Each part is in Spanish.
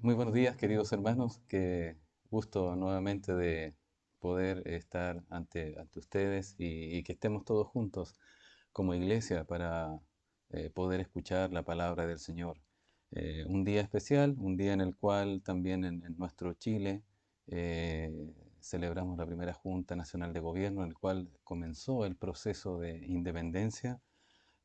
Muy buenos días, queridos hermanos. Qué gusto nuevamente de poder estar ante ustedes y que estemos todos juntos como iglesia para poder escuchar la palabra del Señor. Un día especial, un día en el cual también en nuestro Chile celebramos la primera Junta Nacional de Gobierno, en el cual comenzó el proceso de independencia.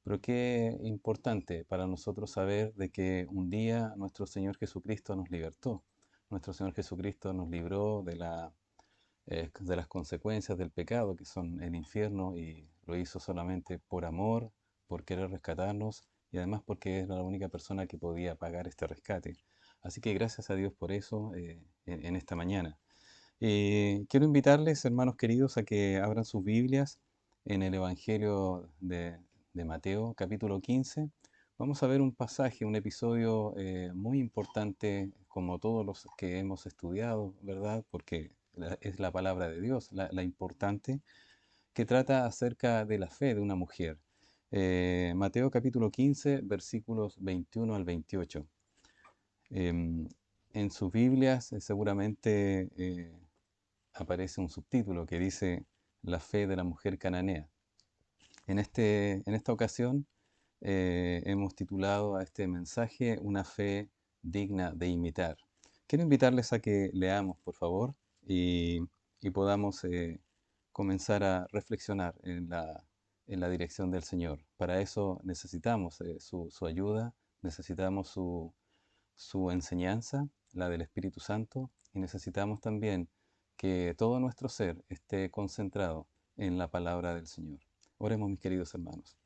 Pero qué importante para nosotros saber de que un día nuestro Señor Jesucristo nos libertó. Nuestro Señor Jesucristo nos libró de las consecuencias del pecado, que son el infierno, y lo hizo solamente por amor, por querer rescatarnos, y además porque era la única persona que podía pagar este rescate. Así que gracias a Dios por eso en esta mañana. Quiero invitarles, hermanos queridos, a que abran sus Biblias en el Evangelio de Mateo, capítulo 15. Vamos a ver un pasaje, un episodio muy importante, como todos los que hemos estudiado, ¿verdad? Porque es la palabra de Dios, la importante, que trata acerca de la fe de una mujer. Mateo capítulo 15, versículos 21 al 28. Em, en sus Biblias seguramente aparece un subtítulo que dice La fe de la mujer cananea. En esta ocasión hemos titulado a este mensaje Una fe digna de imitar. Quiero invitarles a que leamos, por favor, y, y podamos comenzar a reflexionar en la dirección del Señor. Para eso necesitamos su ayuda, necesitamos su enseñanza, la del Espíritu Santo, y necesitamos también que todo nuestro ser esté concentrado en la palabra del Señor. Oremos, mis queridos hermanos.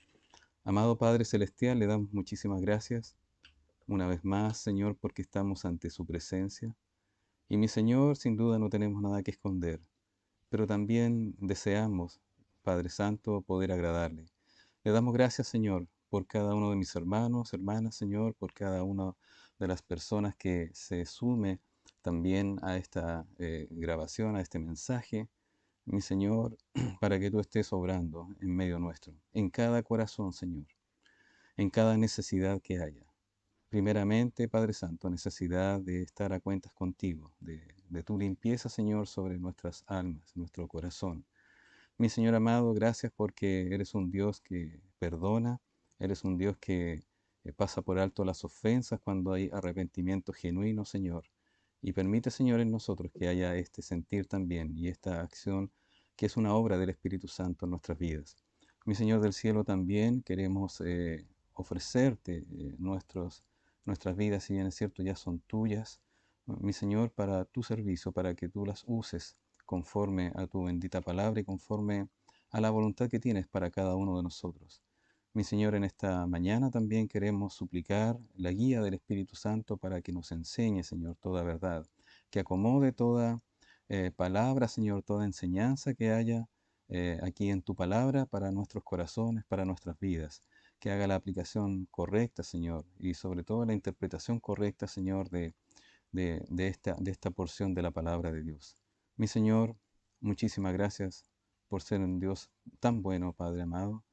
Amado Padre Celestial, le damos muchísimas gracias una vez más, Señor, porque estamos ante su presencia. Y mi Señor, sin duda no tenemos nada que esconder, pero también deseamos, Padre Santo, poder agradarle. Le damos gracias, Señor, por cada uno de mis hermanos, hermanas, Señor, por cada una de las personas que se sume también a esta grabación, a este mensaje, mi Señor, para que tú estés obrando en medio nuestro, en cada corazón, Señor, en cada necesidad que haya. Primeramente, Padre Santo, necesidad de estar a cuentas contigo, de tu limpieza, Señor, sobre nuestras almas, nuestro corazón. Mi Señor amado, gracias porque eres un Dios que perdona, eres un Dios que pasa por alto las ofensas cuando hay arrepentimiento genuino, Señor. Y permite, Señor, en nosotros que haya este sentir también y esta acción que es una obra del Espíritu Santo en nuestras vidas. Mi Señor del cielo, también queremos ofrecerte nuestras vidas, si bien es cierto, ya son tuyas, mi Señor, para tu servicio, para que tú las uses conforme a tu bendita palabra y conforme a la voluntad que tienes para cada uno de nosotros. Mi Señor, en esta mañana también queremos suplicar la guía del Espíritu Santo para que nos enseñe, Señor, toda verdad, que acomode toda palabra, Señor, toda enseñanza que haya aquí en tu palabra para nuestros corazones, para nuestras vidas, que haga la aplicación correcta, Señor, y sobre todo la interpretación correcta, Señor, de esta porción de la palabra de Dios. Mi Señor, muchísimas gracias por ser un Dios tan bueno, Padre amado,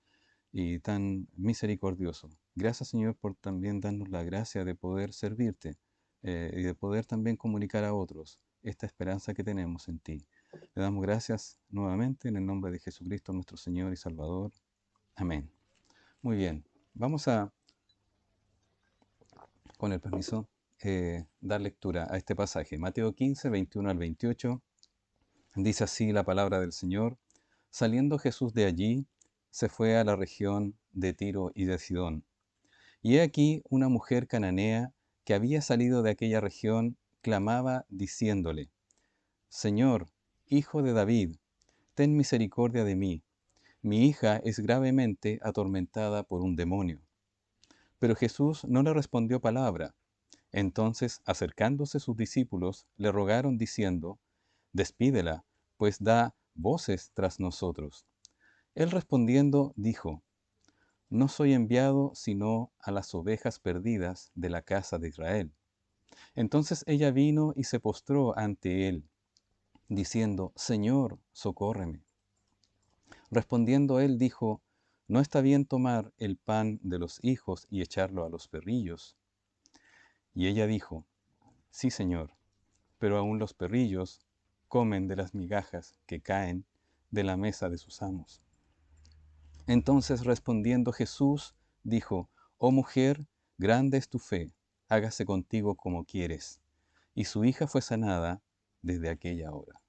y tan misericordioso. Gracias, Señor, por también darnos la gracia de poder servirte y de poder también comunicar a otros esta esperanza que tenemos en ti. Le damos gracias nuevamente en el nombre de Jesucristo, nuestro Señor y Salvador. Amén. Muy bien, vamos a, con el permiso, dar lectura a este pasaje. Mateo 15, 21 al 28. Dice así la palabra del Señor. Saliendo Jesús de allí, se fue a la región de Tiro y de Sidón. Y he aquí una mujer cananea que había salido de aquella región, clamaba diciéndole, Señor, hijo de David, ten misericordia de mí. Mi hija es gravemente atormentada por un demonio. Pero Jesús no le respondió palabra. Entonces, acercándose sus discípulos, le rogaron diciendo, Despídela, pues da voces tras nosotros. Él respondiendo dijo, No soy enviado sino a las ovejas perdidas de la casa de Israel. Entonces ella vino y se postró ante él, diciendo, Señor, socórreme. Respondiendo él dijo, No está bien tomar el pan de los hijos y echarlo a los perrillos. Y ella dijo, Sí, señor, pero aún los perrillos comen de las migajas que caen de la mesa de sus amos. Entonces respondiendo Jesús, dijo, Oh mujer, grande es tu fe, hágase contigo como quieres. Y su hija fue sanada desde aquella hora.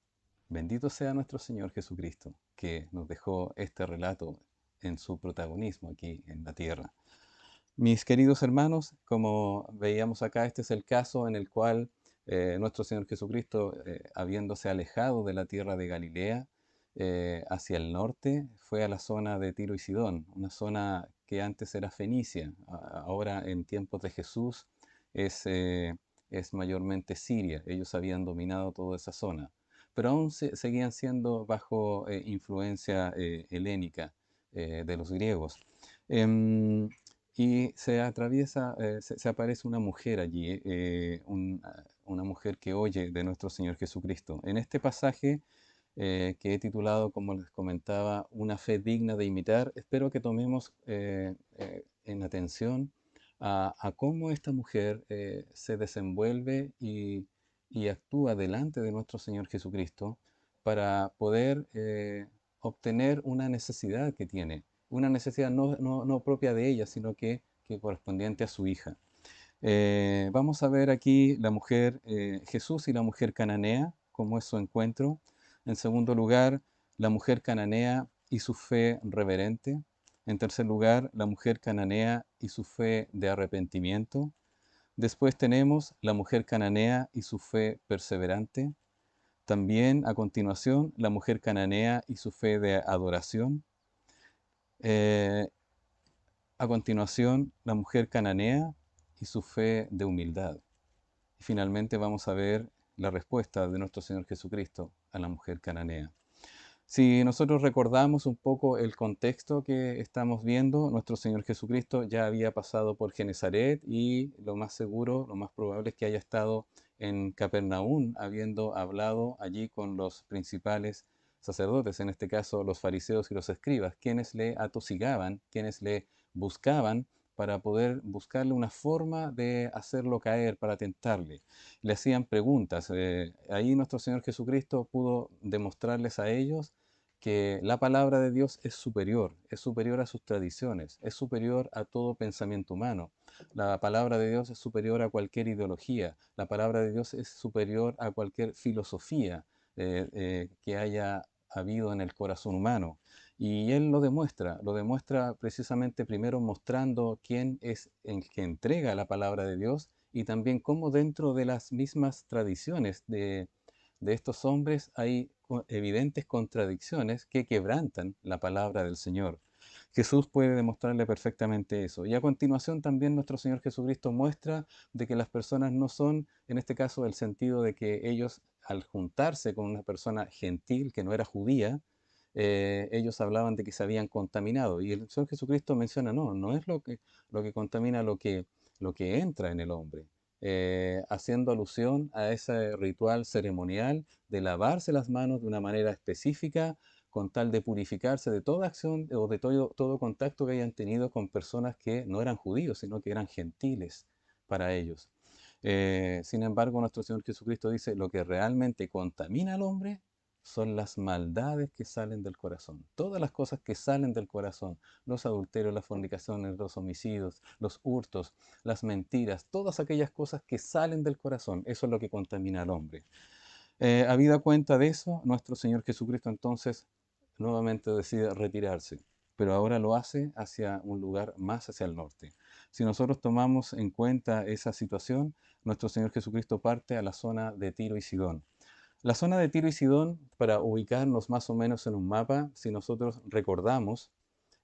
Bendito sea nuestro Señor Jesucristo, que nos dejó este relato en su protagonismo aquí en la tierra. Mis queridos hermanos, como veíamos acá, este es el caso en el cual nuestro Señor Jesucristo, habiéndose alejado de la tierra de Galilea hacia el norte, fue a la zona de Tiro y Sidón, una zona que antes era Fenicia, ahora en tiempos de Jesús es mayormente Siria. Ellos habían dominado toda esa zona, pero aún seguían siendo bajo influencia helénica de los griegos. Em, y se atraviesa, se aparece una mujer allí, una mujer que oye de nuestro Señor Jesucristo. En este pasaje que he titulado, como les comentaba, Una fe digna de imitar, espero que tomemos en atención a cómo esta mujer se desenvuelve y actúa delante de nuestro Señor Jesucristo para poder obtener una necesidad que tiene, una necesidad no propia de ella, sino que correspondiente a su hija. Vamos a ver aquí la mujer, Jesús y la mujer cananea, cómo es su encuentro. En segundo lugar, la mujer cananea y su fe reverente. En tercer lugar, la mujer cananea y su fe de arrepentimiento. Después tenemos la mujer cananea y su fe perseverante. También a continuación, la mujer cananea y su fe de adoración. Eh, a continuación, la mujer cananea y su fe de humildad. Y finalmente vamos a ver la respuesta de nuestro Señor Jesucristo a la mujer cananea. Si nosotros recordamos un poco el contexto que estamos viendo, nuestro Señor Jesucristo ya había pasado por Genezaret y lo más seguro, lo más probable es que haya estado en Capernaum, habiendo hablado allí con los principales sacerdotes, en este caso los fariseos y los escribas, quienes le atosigaban, quienes le buscaban para poder buscarle una forma de hacerlo caer, para tentarle. Le hacían preguntas. Ahí nuestro Señor Jesucristo pudo demostrarles a ellos que la palabra de Dios es superior a sus tradiciones, es superior a todo pensamiento humano. La palabra de Dios es superior a cualquier ideología, la palabra de Dios es superior a cualquier filosofía que haya habido en el corazón humano. Y Él lo demuestra precisamente primero mostrando quién es el que entrega la palabra de Dios y también cómo dentro de las mismas tradiciones de estos hombres hay evidentes contradicciones que quebrantan la palabra del Señor. Jesús puede demostrarle perfectamente eso. Y a continuación también nuestro Señor Jesucristo muestra de que las personas no son, en este caso, el sentido de que ellos al juntarse con una persona gentil que no era judía, ellos hablaban de que se habían contaminado. Y el Señor Jesucristo menciona, no es lo que contamina lo que entra en el hombre, haciendo alusión a ese ritual ceremonial de lavarse las manos de una manera específica con tal de purificarse de toda acción o de todo contacto que hayan tenido con personas que no eran judíos, sino que eran gentiles para ellos. Sin embargo, nuestro Señor Jesucristo dice, lo que realmente contamina al hombre son las maldades que salen del corazón. Todas las cosas que salen del corazón, los adulterios, las fornicaciones, los homicidios, los hurtos, las mentiras, todas aquellas cosas que salen del corazón, eso es lo que contamina al hombre. Habida cuenta de eso, nuestro Señor Jesucristo entonces nuevamente decide retirarse, pero ahora lo hace hacia un lugar más hacia el norte. Si nosotros tomamos en cuenta esa situación, nuestro Señor Jesucristo parte a la zona de Tiro y Sidón. La zona de Tiro y Sidón, para ubicarnos más o menos en un mapa, si nosotros recordamos,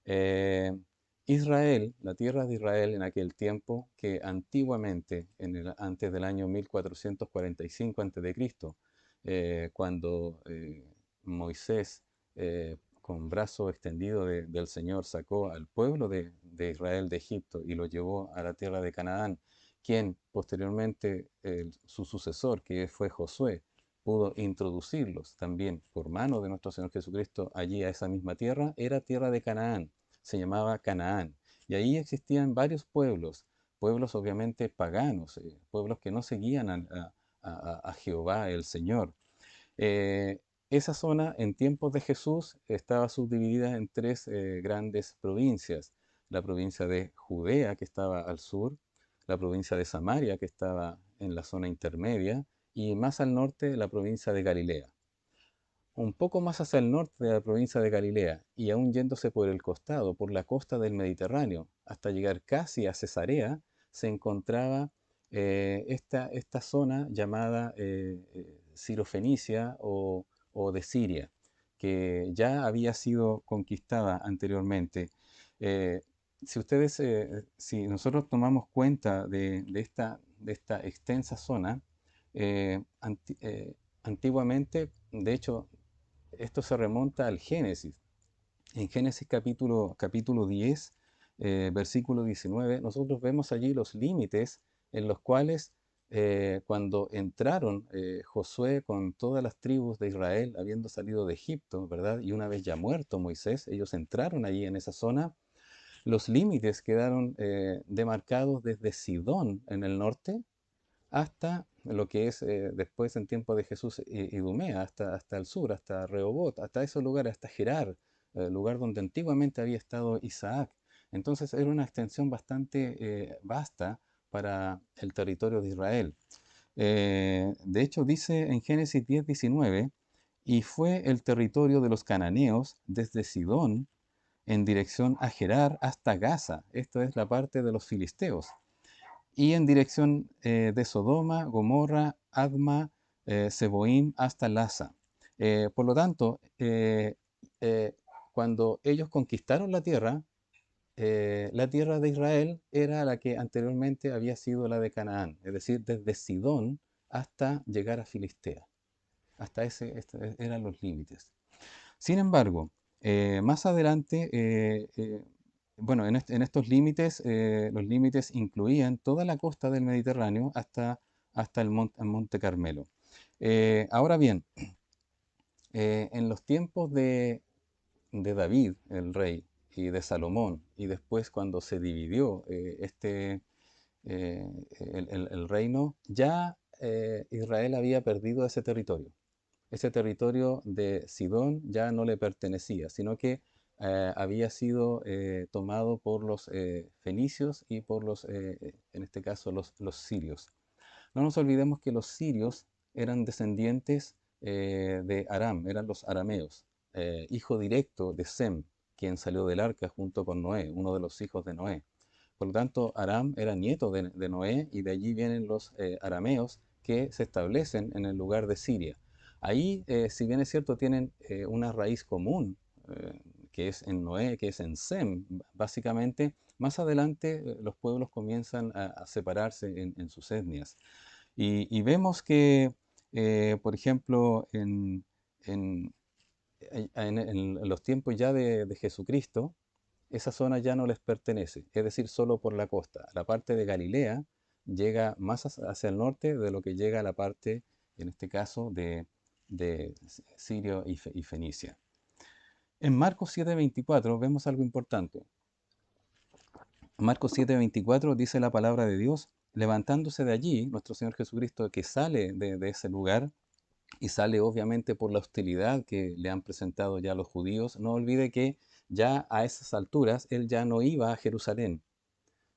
eh, Israel, la tierra de Israel en aquel tiempo, que antiguamente, antes del año 1445 a.C., cuando Moisés, con brazo extendido del Señor, sacó al pueblo de Israel de Egipto y lo llevó a la tierra de Canaán, quien posteriormente, su sucesor, que fue Josué, pudo introducirlos también por mano de nuestro Señor Jesucristo allí a esa misma tierra, era tierra de Canaán, se llamaba Canaán. Y ahí existían varios pueblos, pueblos obviamente paganos, pueblos que no seguían a Jehová el Señor. Eh, esa zona en tiempos de Jesús estaba subdividida en tres grandes provincias. La provincia de Judea, que estaba al sur, la provincia de Samaria, que estaba en la zona intermedia, y más al norte la provincia de Galilea. Un poco más hacia el norte de la provincia de Galilea y aún yéndose por el costado, por la costa del Mediterráneo, hasta llegar casi a Cesarea, se encontraba esta zona llamada Ciro-Fenicia o de Siria, que ya había sido conquistada anteriormente. Eh, si nosotros tomamos cuenta de esta extensa zona, antiguamente, de hecho, esto se remonta al Génesis. En Génesis capítulo 10, versículo 19, nosotros vemos allí los límites en los cuales cuando entraron Josué con todas las tribus de Israel, habiendo salido de Egipto, ¿verdad? Y una vez ya muerto Moisés, ellos entraron allí en esa zona. Los límites quedaron demarcados desde Sidón en el norte hasta lo que es después en tiempo de Jesús Idumea, hasta el sur, hasta Rehobot, hasta esos lugares, hasta Gerar, el lugar donde antiguamente había estado Isaac. Entonces era una extensión bastante vasta para el territorio de Israel. De hecho, dice en Génesis 10:19, y fue el territorio de los cananeos desde Sidón en dirección a Gerar hasta Gaza. Esto es la parte de los filisteos y en dirección de Sodoma, Gomorra, Adma, Seboim hasta Lasa. Por lo tanto, eh, cuando ellos conquistaron la tierra de Israel era la que anteriormente había sido la de Canaán, es decir, desde Sidón hasta llegar a Filistea. Hasta eran los límites. Sin embargo, más adelante, bueno, en estos límites, los límites incluían toda la costa del Mediterráneo hasta el Monte Carmelo. Ahora bien, en los tiempos de David, el rey, y de Salomón, y después cuando se dividió el reino, ya Israel había perdido ese territorio. Ese territorio de Sidón ya no le pertenecía, sino que había sido tomado por los fenicios y por en este caso, los sirios. No nos olvidemos que los sirios eran descendientes de Aram, eran los arameos, hijo directo de Sem, quien salió del arca junto con Noé, uno de los hijos de Noé. Por lo tanto, Aram era nieto de Noé y de allí vienen los arameos que se establecen en el lugar de Siria. Ahí, si bien es cierto, tienen una raíz común, que es en Noé, que es en Sem, básicamente. Más adelante los pueblos comienzan a separarse en sus etnias. Y vemos que, por ejemplo, en- en los tiempos ya de Jesucristo, esa zona ya no les pertenece, es decir, solo por la costa. La parte de Galilea llega más hacia el norte de lo que llega a la parte, en este caso, de Sirio y Fenicia. En Marcos 7:24 vemos algo importante. Marcos 7:24 dice la palabra de Dios, levantándose de allí, nuestro Señor Jesucristo que sale de ese lugar y sale obviamente por la hostilidad que le han presentado ya los judíos, no olvide que ya a esas alturas él ya no iba a Jerusalén,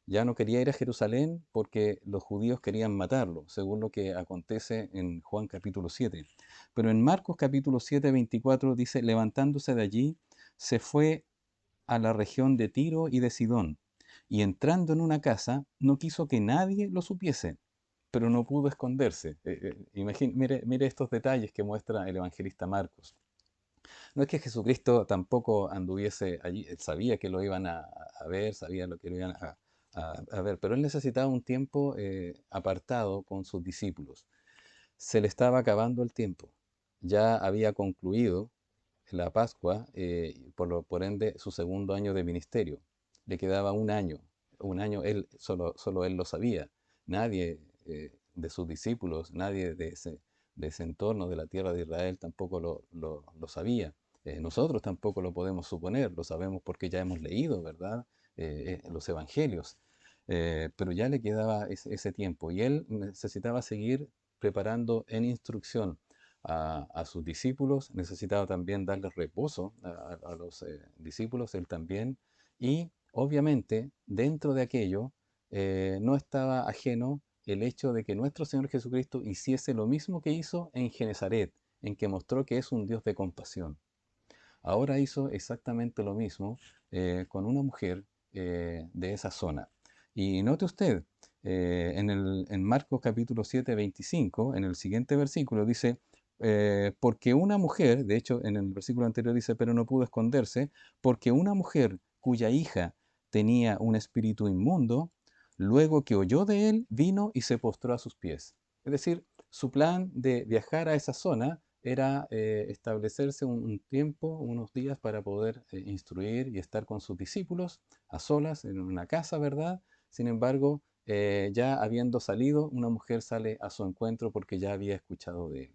ya no quería ir a Jerusalén porque los judíos querían matarlo, según lo que acontece en Juan capítulo 7. Pero en Marcos capítulo 7:24 dice, levantándose de allí, se fue a la región de Tiro y de Sidón, y entrando en una casa, no quiso que nadie lo supiese, pero no pudo esconderse. Mire estos detalles que muestra el evangelista Marcos. No es que Jesucristo tampoco anduviese allí, él sabía que lo iban a ver, sabía lo que lo iban a ver, pero él necesitaba un tiempo apartado con sus discípulos. Se le estaba acabando el tiempo. Ya había concluido la Pascua, por ende, su segundo año de ministerio. Le quedaba un año. Un año él, solo él lo sabía. Nadie de sus discípulos, nadie de ese entorno de la tierra de Israel tampoco lo sabía. Nosotros tampoco lo podemos suponer, lo sabemos porque ya hemos leído, ¿verdad? Los evangelios. Pero ya le quedaba ese tiempo y él necesitaba seguir preparando en instrucción a sus discípulos, necesitaba también darles reposo a los discípulos, él también, y obviamente dentro de aquello no estaba ajeno el hecho de que nuestro Señor Jesucristo hiciese lo mismo que hizo en Genezaret, en que mostró que es un Dios de compasión. Ahora hizo exactamente lo mismo con una mujer de esa zona. Y note usted, en Marcos capítulo 7, 25, en el siguiente versículo dice, porque una mujer, de hecho en el versículo anterior dice, pero no pudo esconderse, porque una mujer cuya hija tenía un espíritu inmundo, luego que oyó de él, vino y se postró a sus pies. Es decir, su plan de viajar a esa zona era establecerse un tiempo, unos días para poder instruir y estar con sus discípulos a solas en una casa, ¿verdad? Sin embargo, ya habiendo salido, una mujer sale a su encuentro porque ya había escuchado de él.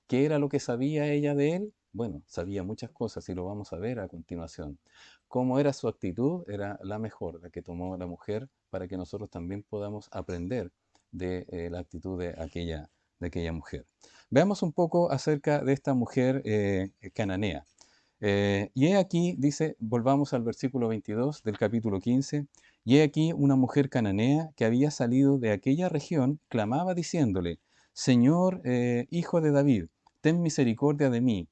¿Qué era lo que sabía ella de él? Bueno, sabía muchas cosas y lo vamos a ver a continuación. ¿Cómo era su actitud? Era la mejor, la que tomó la mujer para que nosotros también podamos aprender de la actitud de aquella mujer. Veamos un poco acerca de esta mujer cananea. Y he aquí, dice, volvamos al versículo 22 del capítulo 15, y he aquí una mujer cananea que había salido de aquella región, clamaba diciéndole, Señor, hijo de David, ten misericordia de mí.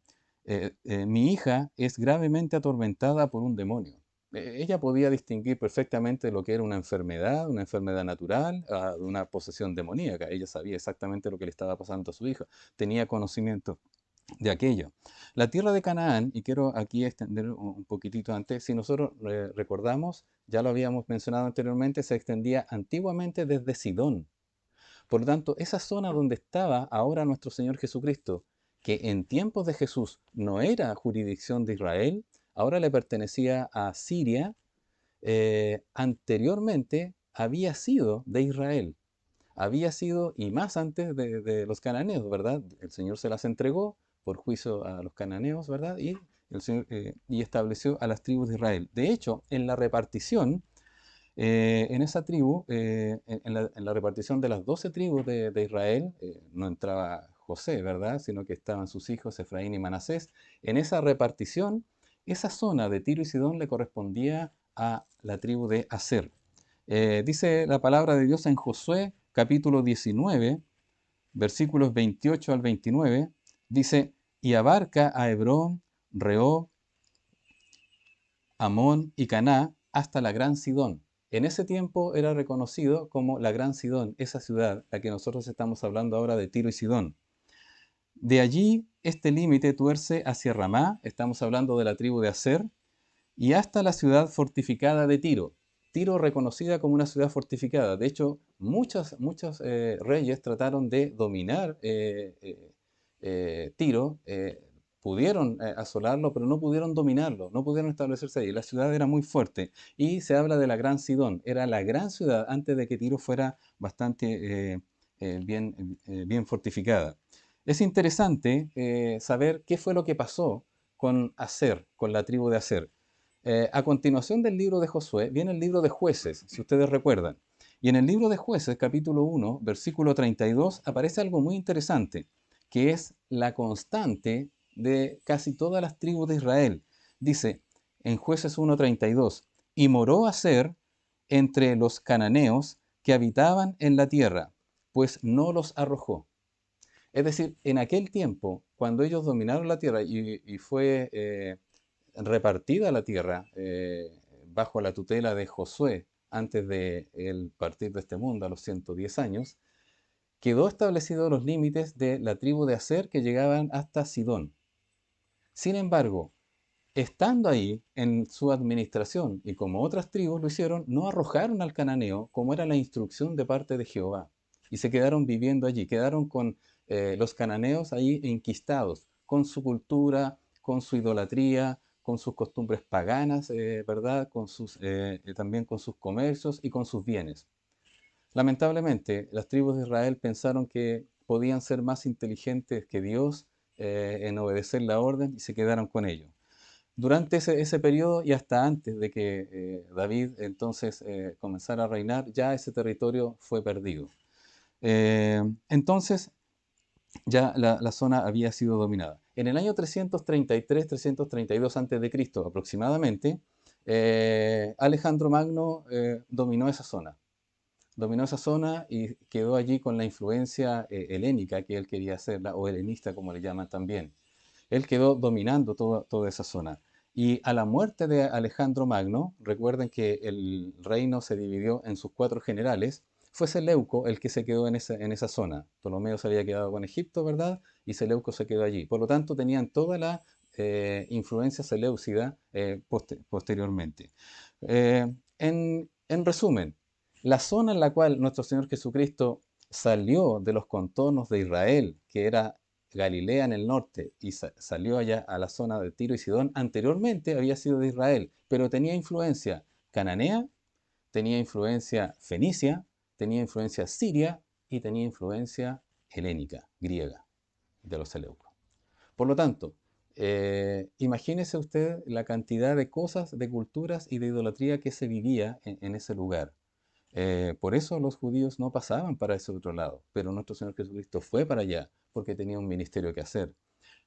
Mi hija es gravemente atormentada por un demonio. Ella podía distinguir perfectamente lo que era una enfermedad natural, de una posesión demoníaca. Ella sabía exactamente lo que le estaba pasando a su hija, tenía conocimiento de aquello. La tierra de Canaán, y quiero aquí extender un poquitito antes, si nosotros recordamos, ya lo habíamos mencionado anteriormente, se extendía antiguamente desde Sidón. Por lo tanto, esa zona donde estaba ahora nuestro Señor Jesucristo, que en tiempos de Jesús no era jurisdicción de Israel, ahora le pertenecía a Siria, anteriormente había sido de Israel. Había sido, y más antes de los cananeos, ¿verdad? El Señor se las entregó por juicio a los cananeos, ¿verdad? Y el Señor y estableció a las tribus de Israel. De hecho, en la repartición, en esa tribu, en la repartición de las 12 tribus de Israel, no entraba José, ¿verdad? Sino que estaban sus hijos Efraín y Manasés. En esa repartición, esa zona de Tiro y Sidón le correspondía a la tribu de Aser. Dice la palabra de Dios en Josué capítulo 19, versículos 28 al 29, dice, y abarca a Hebrón, Rehob, Amón y Caná hasta la Gran Sidón. En ese tiempo era reconocido como la Gran Sidón, esa ciudad, la que nosotros estamos hablando ahora de Tiro y Sidón. De allí este límite tuerce hacia Ramá, estamos hablando de la tribu de Aser, y hasta la ciudad fortificada de Tiro. Tiro reconocida como una ciudad fortificada. De hecho, muchos reyes trataron de dominar Tiro, pudieron asolarlo, pero no pudieron dominarlo, no pudieron establecerse ahí. La ciudad era muy fuerte y se habla de la Gran Sidón. Era la gran ciudad antes de que Tiro fuera bastante bien fortificada. Es interesante saber qué fue lo que pasó con Aser, con la tribu de Aser. A continuación del libro de Josué viene el libro de Jueces, si ustedes recuerdan. Y en el libro de Jueces, capítulo 1, versículo 32, aparece algo muy interesante, que es la constante de casi todas las tribus de Israel. Dice en Jueces 1:32, y moró Aser entre los cananeos que habitaban en la tierra, pues no los arrojó. Es decir, en aquel tiempo, cuando ellos dominaron la tierra y fue repartida la tierra bajo la tutela de Josué antes de él partir de este mundo a los 110 años, quedó establecidos los límites de la tribu de Aser que llegaban hasta Sidón. Sin embargo, estando ahí en su administración y como otras tribus lo hicieron, no arrojaron al cananeo como era la instrucción de parte de Jehová y se quedaron viviendo allí, quedaron con los cananeos ahí enquistados, con su cultura, con su idolatría, con sus costumbres paganas, ¿verdad? También con sus comercios y con sus bienes. Lamentablemente, las tribus de Israel pensaron que podían ser más inteligentes que Dios en obedecer la orden y se quedaron con ello. Durante ese periodo y hasta antes de que David entonces comenzara a reinar, ya ese territorio fue perdido. Entonces, ya la zona había sido dominada. En el año 333-332 a.C. aproximadamente, Alejandro Magno dominó esa zona y quedó allí con la influencia helénica que él quería hacerla, o helenista como le llaman también. Él quedó dominando toda esa zona. Y a la muerte de Alejandro Magno, recuerden que el reino se dividió en sus cuatro generales, fue Seleuco el que se quedó en esa zona. Ptolomeo se había quedado con Egipto, ¿verdad? Y Seleuco se quedó allí. Por lo tanto, tenían toda la influencia seleucida posteriormente. En resumen, la zona en la cual nuestro Señor Jesucristo salió de los contornos de Israel, que era Galilea en el norte, y salió allá a la zona de Tiro y Sidón, anteriormente había sido de Israel, pero tenía influencia cananea, tenía influencia fenicia, tenía influencia siria y tenía influencia helénica, griega, de los seleucos. Por lo tanto, imagínese usted la cantidad de cosas, de culturas y de idolatría que se vivía en ese lugar. Por eso los judíos no pasaban para ese otro lado, pero nuestro Señor Jesucristo fue para allá porque tenía un ministerio que hacer.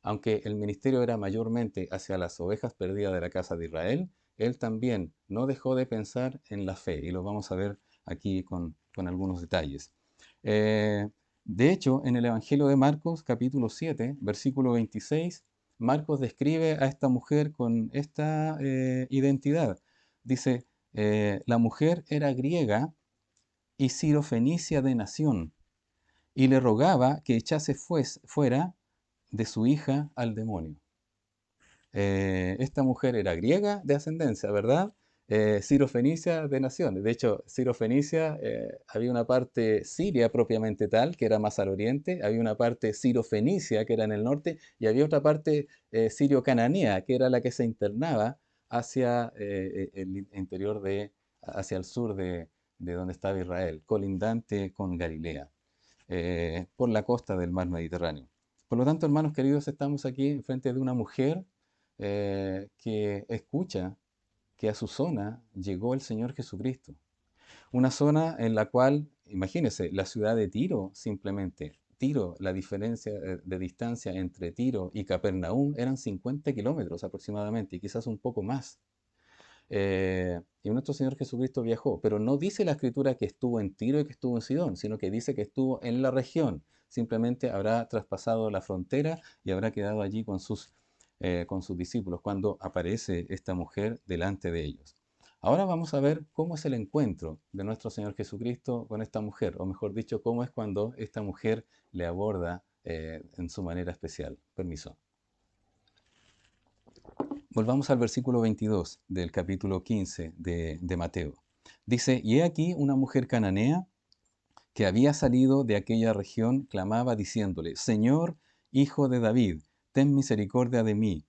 Aunque el ministerio era mayormente hacia las ovejas perdidas de la casa de Israel, él también no dejó de pensar en la fe, y lo vamos a ver aquí con algunos detalles. Eh, de hecho, en el Evangelio de Marcos, capítulo 7, versículo 26, Marcos describe a esta mujer con esta identidad. Dice, la mujer era griega y sirofenicia de nación, y le rogaba que echase fuera de su hija al demonio. Esta mujer era griega de ascendencia, ¿verdad? Sirofenicia de nación. De hecho, Sirofenicia, había una parte siria propiamente tal, que era más al oriente, había una parte sirofenicia, que era en el norte, y había otra parte sirio-cananea, que era la que se internaba hacia el interior hacia el sur de donde estaba Israel, colindante con Galilea, por la costa del mar Mediterráneo. Por lo tanto, hermanos queridos, estamos aquí frente de una mujer que escucha que a su zona llegó el Señor Jesucristo. Una zona en la cual, imagínense, la ciudad de Tiro simplemente, Tiro, la diferencia de distancia entre Tiro y Capernaum eran 50 kilómetros aproximadamente, y quizás un poco más. Y nuestro Señor Jesucristo viajó, pero no dice la escritura que estuvo en Tiro y que estuvo en Sidón, sino que dice que estuvo en la región. Simplemente habrá traspasado la frontera y habrá quedado allí con sus discípulos cuando aparece esta mujer delante de ellos. Ahora vamos a ver cómo es el encuentro de nuestro Señor Jesucristo con esta mujer, o mejor dicho, cómo es cuando esta mujer le aborda en su manera especial. Permiso. Volvamos al versículo 22 del capítulo 15 de Mateo. Dice, y he aquí una mujer cananea que había salido de aquella región, clamaba diciéndole, Señor, hijo de David, ten misericordia de mí.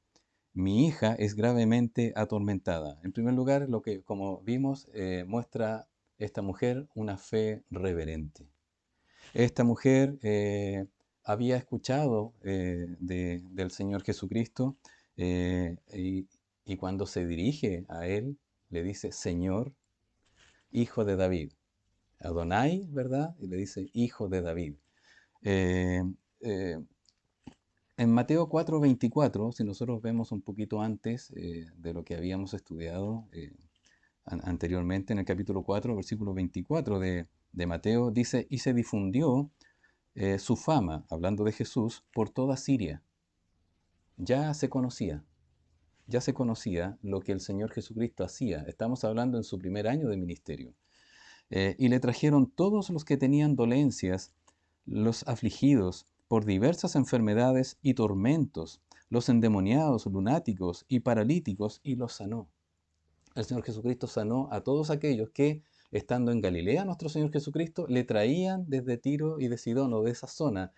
Mi hija es gravemente atormentada. En primer lugar, lo que, como vimos, muestra esta mujer una fe reverente. Esta mujer había escuchado del Señor Jesucristo, y cuando se dirige a él, le dice, Señor, hijo de David. Adonai, ¿verdad? Y le dice, hijo de David. Eh, eh, en Mateo 4:24, si nosotros vemos un poquito antes de lo que habíamos estudiado anteriormente, en el capítulo 4, versículo 24 de Mateo, dice, y se difundió su fama, hablando de Jesús, por toda Siria. Ya se conocía, ya se conocía lo que el Señor Jesucristo hacía. Estamos hablando en su primer año de ministerio. Y le trajeron todos los que tenían dolencias, los afligidos por diversas enfermedades y tormentos, los endemoniados, lunáticos y paralíticos, y los sanó. El Señor Jesucristo sanó a todos aquellos que, estando en Galilea, nuestro Señor Jesucristo le traían desde Tiro y de Sidón, o de esa zona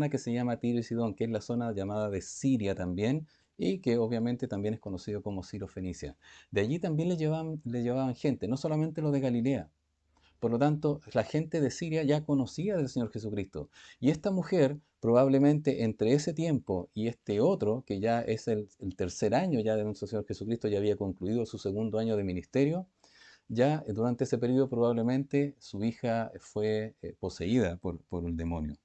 que se llama Tiro y Sidón, que es la zona llamada de Siria también, y que obviamente también es conocido como Ciro Fenicia. De allí también le llevaban gente, no solamente los de Galilea. Por lo tanto, la gente de Siria ya conocía del Señor Jesucristo. Y esta mujer, probablemente entre ese tiempo y este otro, que ya es el tercer año ya de nuestro Señor Jesucristo, ya había concluido su segundo año de ministerio, ya durante ese periodo probablemente su hija fue poseída por un demonio.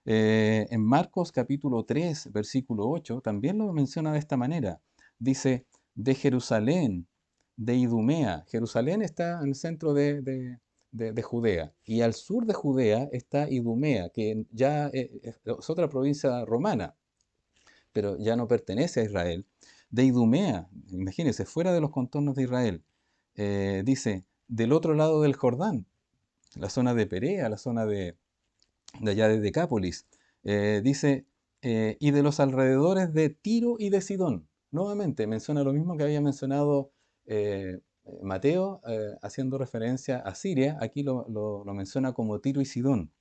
En Marcos capítulo 3, versículo 8, también lo menciona de esta manera. Dice, de Jerusalén, de Idumea. Jerusalén está en el centro de Judea. Y al sur de Judea está Idumea, que ya es otra provincia romana, pero ya no pertenece a Israel. De Idumea, imagínense, fuera de los contornos de Israel. Dice, del otro lado del Jordán, la zona de Perea, la zona de allá de Decápolis. Dice, y de los alrededores de Tiro y de Sidón. Nuevamente menciona lo mismo que había mencionado Mateo, haciendo referencia a Siria. Aquí lo menciona como Tiro y Sidón.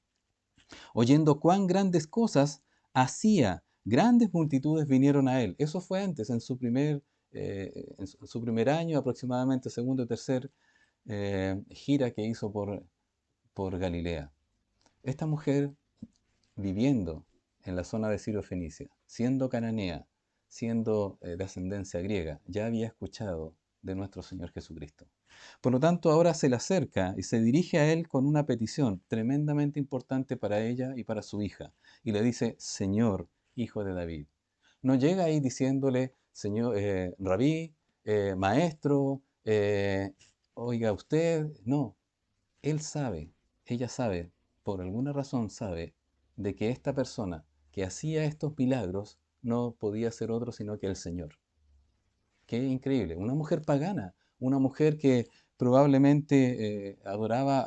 Oyendo cuán grandes cosas hacía, grandes multitudes vinieron a él. Eso fue antes, en su primer año, aproximadamente segundo o tercer gira que hizo por Galilea. Esta mujer, viviendo en la zona de Ciro-Fenicia, siendo cananea, siendo de ascendencia griega, ya había escuchado de nuestro Señor Jesucristo. Por lo tanto, ahora se le acerca y se dirige a él con una petición tremendamente importante para ella y para su hija. Y le dice, Señor, hijo de David. No llega ahí diciéndole, Señor, rabí, maestro, oiga usted. No, él sabe, ella sabe, por alguna razón sabe, de que esta persona que hacía estos milagros no podía ser otro sino que el Señor. Qué increíble. Una mujer pagana, una mujer que probablemente adoraba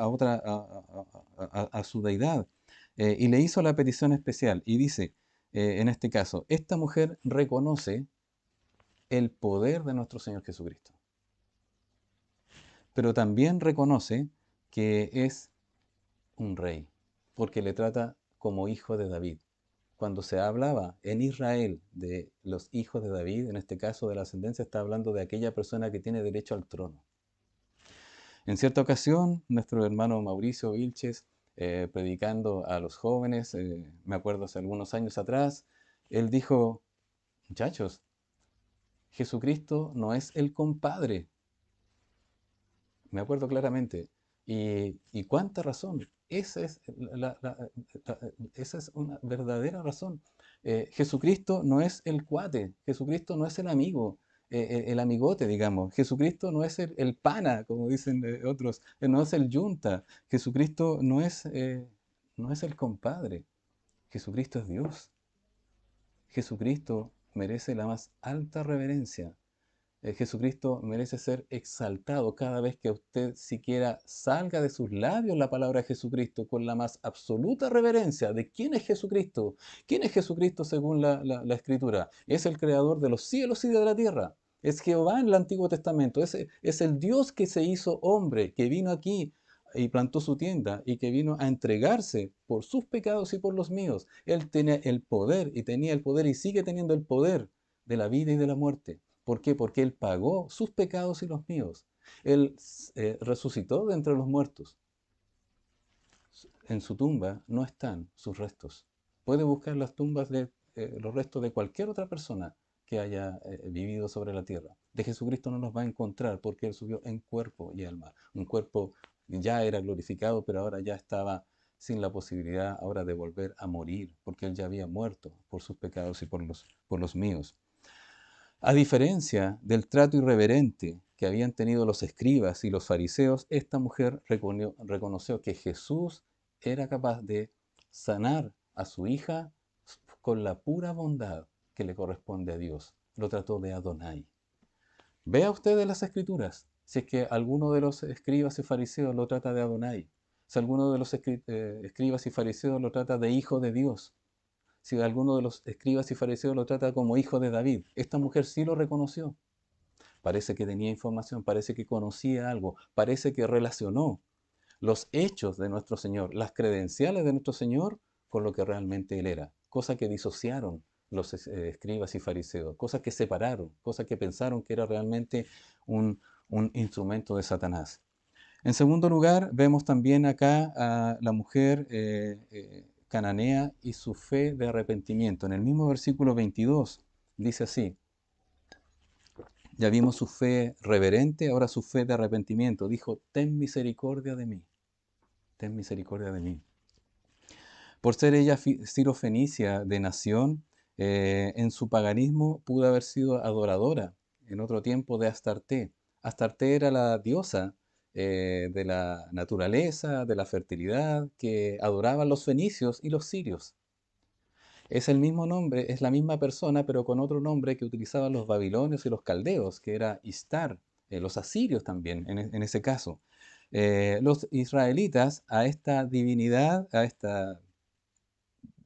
a su deidad, y le hizo la petición especial. Y dice, en este caso, esta mujer reconoce el poder de nuestro Señor Jesucristo, pero también reconoce que es un rey, porque le trata como hijo de David. Cuando se hablaba en Israel de los hijos de David, en este caso de la ascendencia, está hablando de aquella persona que tiene derecho al trono. En cierta ocasión, nuestro hermano Mauricio Vilches, predicando a los jóvenes, me acuerdo hace algunos años atrás, él dijo, muchachos, Jesucristo no es el compadre. Me acuerdo claramente. Y cuánta razón. Esa es una verdadera razón. Jesucristo no es el cuate, Jesucristo no es el amigo, el amigote, digamos. Jesucristo no es el pana, como dicen otros, no es el yunta. Jesucristo no es el compadre. Jesucristo es Dios. Jesucristo merece la más alta reverencia. Jesucristo merece ser exaltado cada vez que usted siquiera salga de sus labios la palabra Jesucristo con la más absoluta reverencia de quién es Jesucristo. ¿Quién es Jesucristo según la Escritura? Es el creador de los cielos y de la tierra. Es Jehová en el Antiguo Testamento. Es el Dios que se hizo hombre, que vino aquí y plantó su tienda y que vino a entregarse por sus pecados y por los míos. Él tenía el poder y tenía el poder y sigue teniendo el poder de la vida y de la muerte. ¿Por qué? Porque Él pagó sus pecados y los míos. Él resucitó de entre los muertos. En su tumba no están sus restos. Puede buscar las tumbas de los restos de cualquier otra persona que haya vivido sobre la tierra. De Jesucristo no los va a encontrar porque Él subió en cuerpo y alma. Un cuerpo ya era glorificado, pero ahora ya estaba sin la posibilidad ahora de volver a morir, porque Él ya había muerto por sus pecados y por los míos. A diferencia del trato irreverente que habían tenido los escribas y los fariseos, esta mujer reconoció que Jesús era capaz de sanar a su hija con la pura bondad que le corresponde a Dios. Lo trató de Adonai. Vea usted en las escrituras si es que alguno de los escribas y fariseos lo trata de Adonai, si alguno de los escribas y fariseos lo trata de hijo de Dios, si alguno de los escribas y fariseos lo trata como hijo de David. Esta mujer sí lo reconoció. Parece que tenía información, parece que conocía algo, parece que relacionó los hechos de nuestro Señor, las credenciales de nuestro Señor con lo que realmente Él era. Cosa que disociaron los escribas y fariseos, cosas que separaron, cosas que pensaron que era realmente un instrumento de Satanás. En segundo lugar, vemos también acá a la mujer cananea y su fe de arrepentimiento. En el mismo versículo 22 dice así, ya vimos su fe reverente, ahora su fe de arrepentimiento. Dijo, ten misericordia de mí, ten misericordia de mí. Por ser ella sirofenicia de nación, en su paganismo pudo haber sido adoradora en otro tiempo de Astarte. Astarte era la diosa de la naturaleza, de la fertilidad, que adoraban los fenicios y los sirios. Es el mismo nombre, es la misma persona, pero con otro nombre que utilizaban los babilonios y los caldeos, que era Istar, los asirios también, en ese caso. Los israelitas a esta divinidad, a esta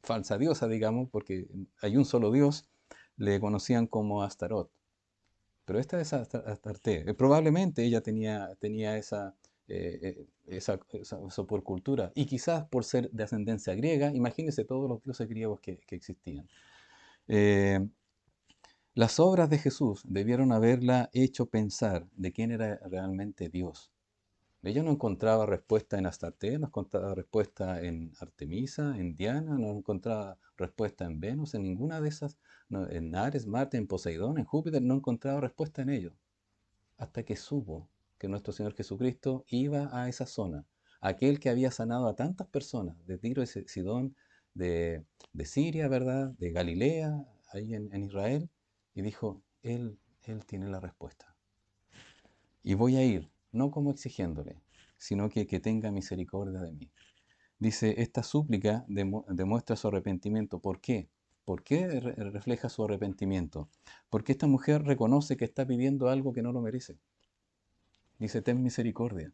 falsa diosa, digamos, porque hay un solo Dios, le conocían como Astarot. Pero esta es Astarte. Probablemente ella tenía esa supercultura. Y quizás por ser de ascendencia griega, imagínense todos los dioses griegos que existían. Eh, las obras de Jesús debieron haberla hecho pensar de quién era realmente Dios. Ella no encontraba respuesta en Astarte, no encontraba respuesta en Artemisa, en Diana, no encontraba respuesta en Venus, en ninguna de esas, en Ares, Marte, en Poseidón, en Júpiter, no encontraba respuesta en ellos. Hasta que supo que nuestro Señor Jesucristo iba a esa zona, aquel que había sanado a tantas personas de Tiro y Sidón, de Siria, ¿verdad? De Galilea, ahí en Israel, y dijo, él tiene la respuesta. Y voy a ir, no como exigiéndole, sino que tenga misericordia de mí. Dice, esta súplica demuestra su arrepentimiento. ¿Por qué? ¿Por qué refleja su arrepentimiento? Porque esta mujer reconoce que está pidiendo algo que no lo merece. Dice, ten misericordia.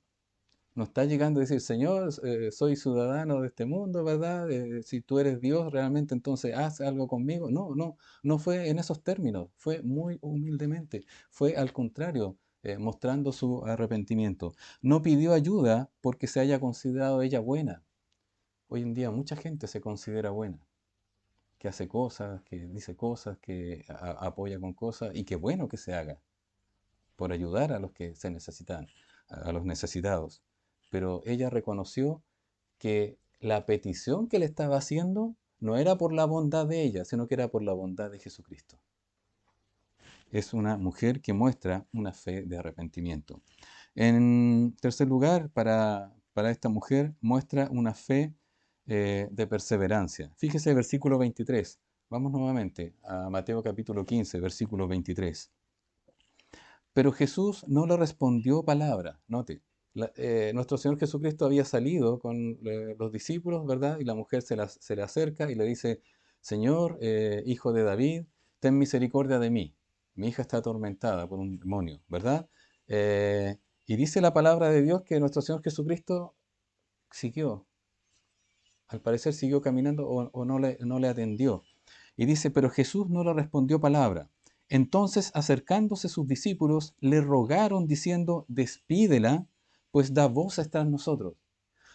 No está llegando a decir, Señor, soy ciudadano de este mundo, ¿verdad? Si tú eres Dios, realmente entonces haz algo conmigo. No, no, no fue en esos términos, fue muy humildemente, fue al contrario, mostrando su arrepentimiento. No pidió ayuda porque se haya considerado ella buena. Hoy en día mucha gente se considera buena, que hace cosas, que dice cosas, que apoya con cosas, y qué bueno que se haga por ayudar a los que se necesitan, a los necesitados. Pero ella reconoció que la petición que le estaba haciendo no era por la bondad de ella, sino que era por la bondad de Jesucristo. Es una mujer que muestra una fe de arrepentimiento. En tercer lugar, para esta mujer muestra una fe de perseverancia. Fíjese el versículo 23. Vamos nuevamente a Mateo capítulo 15, versículo 23. Pero Jesús no le respondió palabra. Note, nuestro Señor Jesucristo había salido con los discípulos, ¿verdad? Y la mujer se le acerca y le dice, Señor, hijo de David, ten misericordia de mí. Mi hija está atormentada por un demonio, ¿verdad? Y dice la palabra de Dios que nuestro Señor Jesucristo siguió, al parecer siguió caminando o no le atendió. Y dice, pero Jesús no le respondió palabra. Entonces, acercándose sus discípulos, le rogaron diciendo, despídela, pues da voces tras nosotros.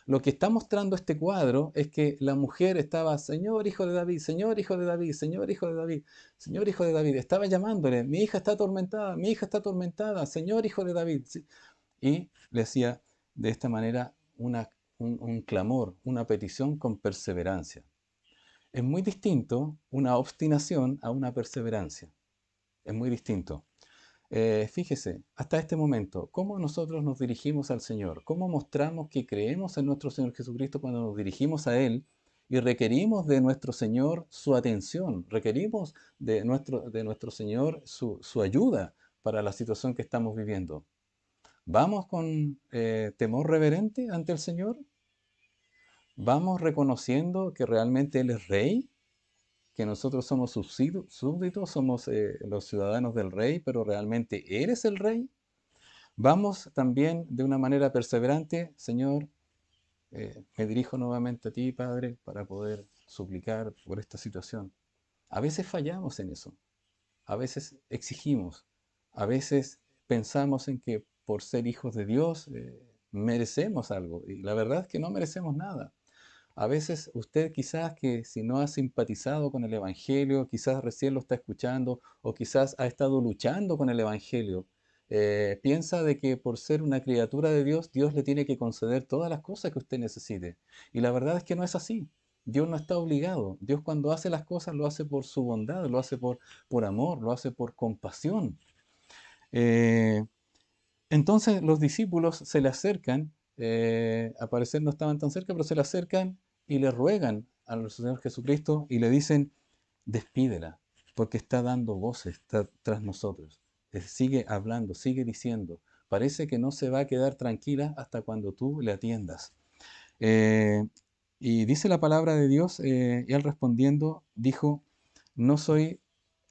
Lo que está mostrando este cuadro es que la mujer estaba, Señor hijo de David, Señor hijo de David, Señor hijo de David, Señor hijo de David. Estaba llamándole, mi hija está atormentada, mi hija está atormentada, Señor hijo de David. Y le hacía de esta manera un clamor, una petición con perseverancia. Es muy distinto una obstinación a una perseverancia. Es muy distinto. Fíjese, hasta este momento, cómo nosotros nos dirigimos al Señor, cómo mostramos que creemos en nuestro Señor Jesucristo cuando nos dirigimos a Él y requerimos de nuestro Señor su atención, requerimos de nuestro Señor su ayuda para la situación que estamos viviendo. ¿Vamos con temor reverente ante el Señor? ¿Vamos reconociendo que realmente Él es Rey? ¿Que nosotros somos sus súbditos, somos los ciudadanos del Rey, pero realmente Él es el Rey? ¿Vamos también de una manera perseverante, Señor? Me dirijo nuevamente a ti, Padre, para poder suplicar por esta situación. A veces fallamos en eso, a veces exigimos, a veces pensamos en que por ser hijos de Dios merecemos algo y la verdad es que no merecemos nada. A veces usted quizás que si no ha simpatizado con el Evangelio, quizás recién lo está escuchando o quizás ha estado luchando con el Evangelio, piensa de que por ser una criatura de Dios, Dios le tiene que conceder todas las cosas que usted necesite. Y la verdad es que no es así. Dios no está obligado. Dios cuando hace las cosas lo hace por su bondad, lo hace por amor, lo hace por compasión. Eh, entonces los discípulos se le acercan, al parecer no estaban tan cerca, pero se le acercan y le ruegan a nuestro Señor Jesucristo y le dicen, despídela, porque está dando voces tras nosotros. Sigue hablando, sigue diciendo. Parece que no se va a quedar tranquila hasta cuando tú le atiendas. Eh, y dice la palabra de Dios, y él respondiendo dijo, no soy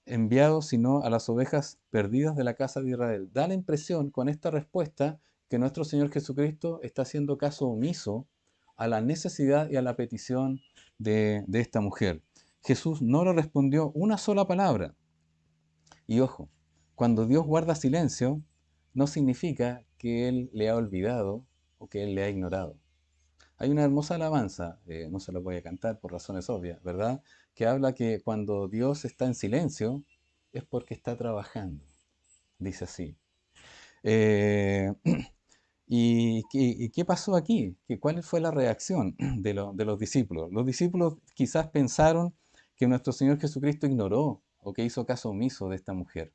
enviado sino a las ovejas perdidas de la casa de Israel. Da la impresión con esta respuesta que nuestro Señor Jesucristo está haciendo caso omiso a la necesidad y a la petición de esta mujer. Jesús no le respondió una sola palabra. Y ojo, cuando Dios guarda silencio, no significa que Él le ha olvidado o que Él le ha ignorado. Hay una hermosa alabanza, no se la voy a cantar por razones obvias, ¿verdad? Que habla que cuando Dios está en silencio es porque está trabajando, dice así. Eh, ¿Y qué pasó aquí? ¿Cuál fue la reacción de los discípulos? Los discípulos quizás pensaron que nuestro Señor Jesucristo ignoró o que hizo caso omiso de esta mujer.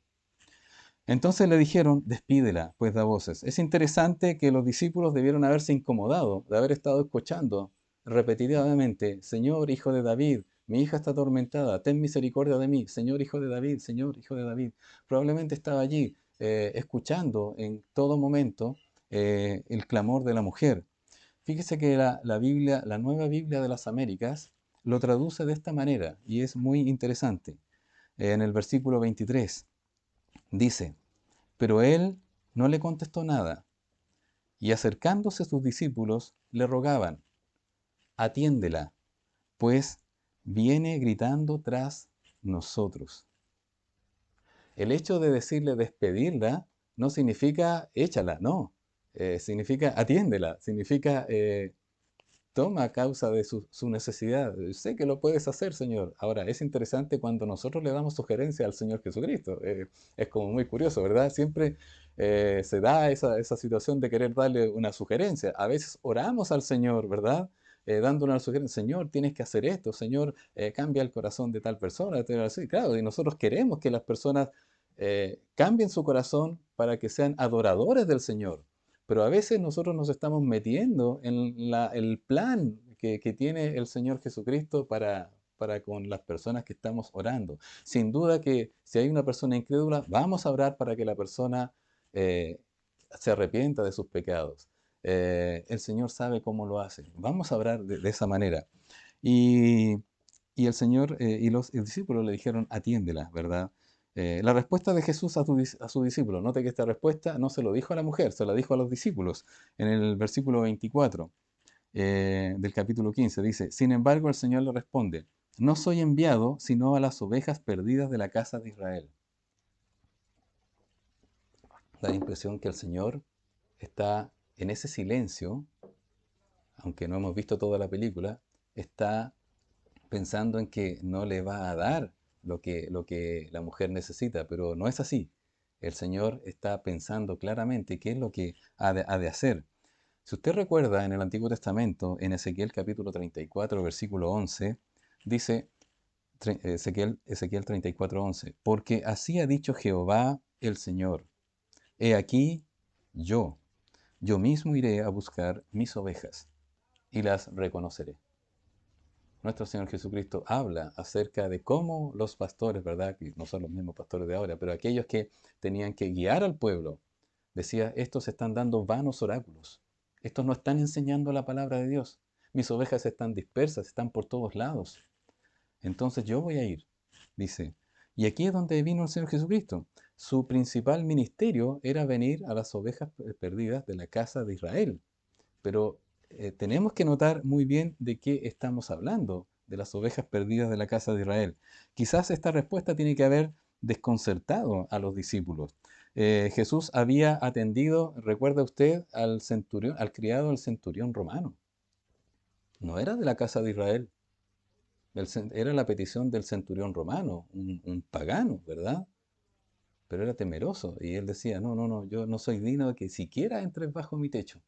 Entonces le dijeron, despídela, pues da voces. Es interesante que los discípulos debieron haberse incomodado de haber estado escuchando repetitivamente, Señor, hijo de David, mi hija está atormentada, ten misericordia de mí, Señor, hijo de David, Señor, hijo de David. Probablemente estaba allí escuchando en todo momento el clamor de la mujer. Fíjese que la Biblia, la Nueva Biblia de las Américas, lo traduce de esta manera y es muy interesante. En el versículo 23 dice, pero él no le contestó nada, y acercándose sus discípulos le rogaban, atiéndela, pues viene gritando tras nosotros. El hecho de decirle despedirla no significa échala, no. Significa atiéndela, significa toma a causa de su necesidad. Sé que lo puedes hacer, Señor. Ahora, es interesante cuando nosotros le damos sugerencia al Señor Jesucristo. Es como muy curioso, ¿verdad? Siempre se da esa situación de querer darle una sugerencia. A veces oramos al Señor, ¿verdad? Dando una sugerencia, Señor, tienes que hacer esto, Señor, cambia el corazón de tal persona. Así, claro, y nosotros queremos que las personas cambien su corazón para que sean adoradores del Señor. Pero a veces nosotros nos estamos metiendo en el plan que tiene el Señor Jesucristo para con las personas que estamos orando. Sin duda que si hay una persona incrédula, vamos a orar para que la persona eh, se arrepienta de sus pecados. El Señor sabe cómo lo hace. Vamos a orar de esa manera. Y, y el Señor y los discípulos le dijeron, atiéndela, ¿verdad? La respuesta de Jesús a su discípulo, note que esta respuesta no se lo dijo a la mujer, se la dijo a los discípulos. En el versículo 24 del capítulo 15 dice, sin embargo el Señor le responde, no soy enviado sino a las ovejas perdidas de la casa de Israel. Da la impresión que el Señor está en ese silencio, aunque no hemos visto toda la película, está pensando en que no le va a dar lo que la mujer necesita, pero no es así. El Señor está pensando claramente qué es lo que ha de hacer. Si usted recuerda en el Antiguo Testamento, en Ezequiel capítulo 34, versículo 11, dice Ezequiel 34, 11, porque así ha dicho Jehová el Señor, he aquí yo mismo iré a buscar mis ovejas y las reconoceré. Nuestro Señor Jesucristo habla acerca de cómo los pastores, ¿verdad? Que no son los mismos pastores de ahora, pero aquellos que tenían que guiar al pueblo, decía, estos están dando vanos oráculos. Estos no están enseñando la palabra de Dios. Mis ovejas están dispersas, están por todos lados. Entonces yo voy a ir, dice. Y aquí es donde vino el Señor Jesucristo. Su principal ministerio era venir a las ovejas perdidas de la casa de Israel. Pero tenemos que notar muy bien de qué estamos hablando, de las ovejas perdidas de la casa de Israel. Quizás esta respuesta tiene que haber desconcertado a los discípulos. Jesús había atendido, recuerda usted, al centurión, al criado del centurión romano. No era de la casa de Israel, era la petición del centurión romano, un pagano, ¿verdad? Pero era temeroso y él decía, no, no, no, yo no soy digno de que siquiera entres bajo mi techo.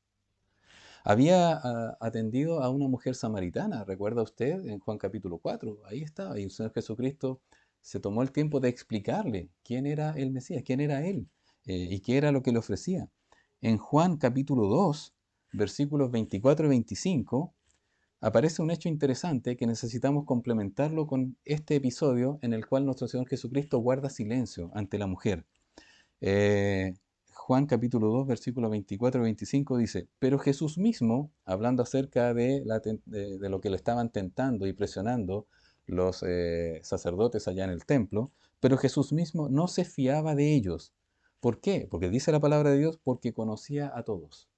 Había atendido a una mujer samaritana, ¿recuerda usted? En Juan capítulo 4, ahí estaba, y el Señor Jesucristo se tomó el tiempo de explicarle quién era el Mesías, quién era Él, y qué era lo que le ofrecía. En Juan capítulo 2, versículos 24 y 25, aparece un hecho interesante que necesitamos complementarlo con este episodio en el cual nuestro Señor Jesucristo guarda silencio ante la mujer. Eh, Juan capítulo 2, versículos 24 y 25 dice, pero Jesús mismo, hablando acerca de lo que le estaban tentando y presionando los sacerdotes allá en el templo, pero Jesús mismo no se fiaba de ellos. ¿Por qué? Porque dice la palabra de Dios, porque conocía a todos.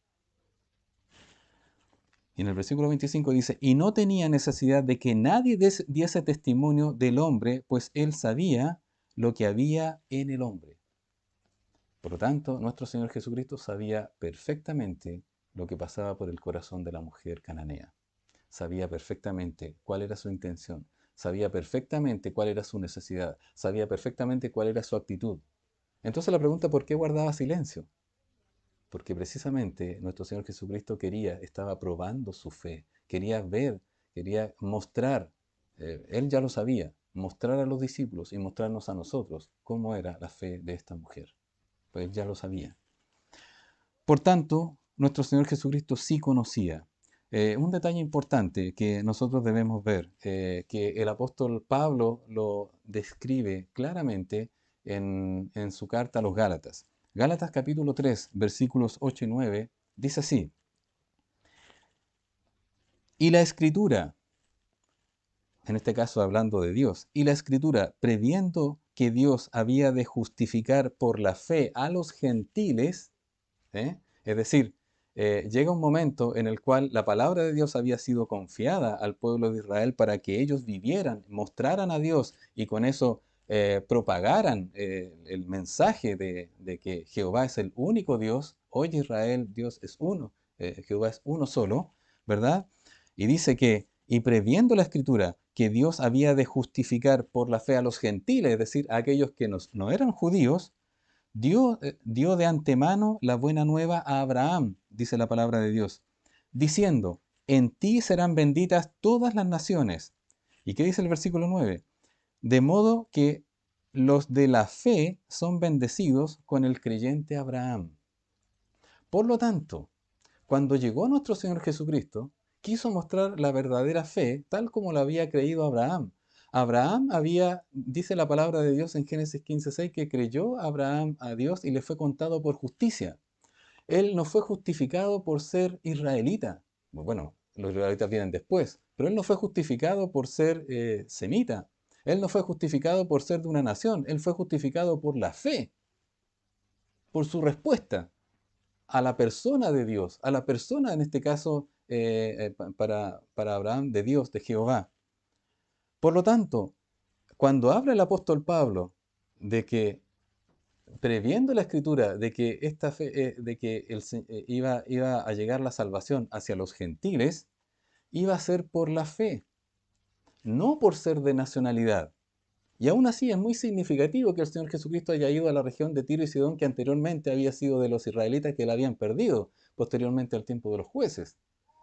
Y en el versículo 25 dice, y no tenía necesidad de que nadie diese testimonio del hombre, pues él sabía lo que había en el hombre. Por lo tanto, nuestro Señor Jesucristo sabía perfectamente lo que pasaba por el corazón de la mujer cananea. Sabía perfectamente cuál era su intención, sabía perfectamente cuál era su necesidad, sabía perfectamente cuál era su actitud. Entonces la pregunta, ¿por qué guardaba silencio? Porque precisamente nuestro Señor Jesucristo estaba probando su fe, quería ver, quería mostrar, Él ya lo sabía, mostrar a los discípulos y mostrarnos a nosotros cómo era la fe de esta mujer. Pues Él ya lo sabía. Por tanto, nuestro Señor Jesucristo sí conocía. Un detalle importante que nosotros debemos ver, que el apóstol Pablo lo describe claramente en su carta a los Gálatas. Gálatas capítulo 3, versículos 8 y 9, dice así, y la escritura, en este caso hablando de Dios, y la escritura, previendo que Dios había de justificar por la fe a los gentiles, es decir, llega un momento en el cual la palabra de Dios había sido confiada al pueblo de Israel para que ellos vivieran, mostraran a Dios y con eso propagaran el mensaje de que Jehová es el único Dios. Hoy Israel, Dios es uno, Jehová es uno solo, ¿verdad? Y dice que, y previendo la escritura, que Dios había de justificar por la fe a los gentiles, es decir, a aquellos que no eran judíos, dio de antemano la buena nueva a Abraham, dice la palabra de Dios, diciendo, en ti serán benditas todas las naciones. ¿Y qué dice el versículo 9? De modo que los de la fe son bendecidos con el creyente Abraham. Por lo tanto, cuando llegó nuestro Señor Jesucristo, quiso mostrar la verdadera fe tal como la había creído Abraham. Abraham dice la palabra de Dios en Génesis 15:6, que creyó Abraham a Dios y le fue contado por justicia. Él no fue justificado por ser israelita. Bueno, los israelitas vienen después, pero él no fue justificado por ser semita. Él no fue justificado por ser de una nación. Él fue justificado por la fe, por su respuesta a la persona de Dios, a la persona en este caso para Abraham de Dios, de Jehová. Por lo tanto, cuando habla el apóstol Pablo de que, previendo la escritura, de que esta fe, de que iba a llegar la salvación hacia los gentiles, iba a ser por la fe, no por ser de nacionalidad. Y aún así es muy significativo que el Señor Jesucristo haya ido a la región de Tiro y Sidón, que anteriormente había sido de los israelitas, que la habían perdido posteriormente al tiempo de los jueces.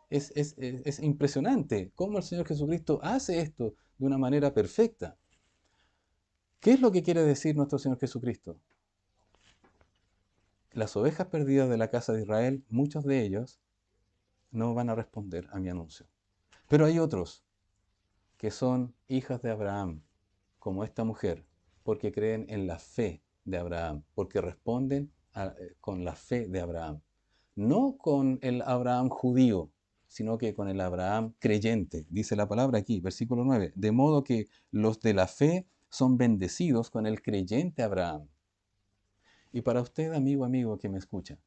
Es impresionante cómo el Señor Jesucristo hace esto de una manera perfecta. ¿Qué es lo que quiere decir nuestro Señor Jesucristo? Las ovejas perdidas de la casa de Israel, muchos de ellos no van a responder a mi anuncio. Pero hay otros que son hijas de Abraham, como esta mujer, porque creen en la fe de Abraham, porque responden con la fe de Abraham. No con el Abraham judío, sino que con el Abraham creyente. Dice la palabra aquí, versículo 9. De modo que los de la fe son bendecidos con el creyente Abraham. Y para usted, amigo que me escucha,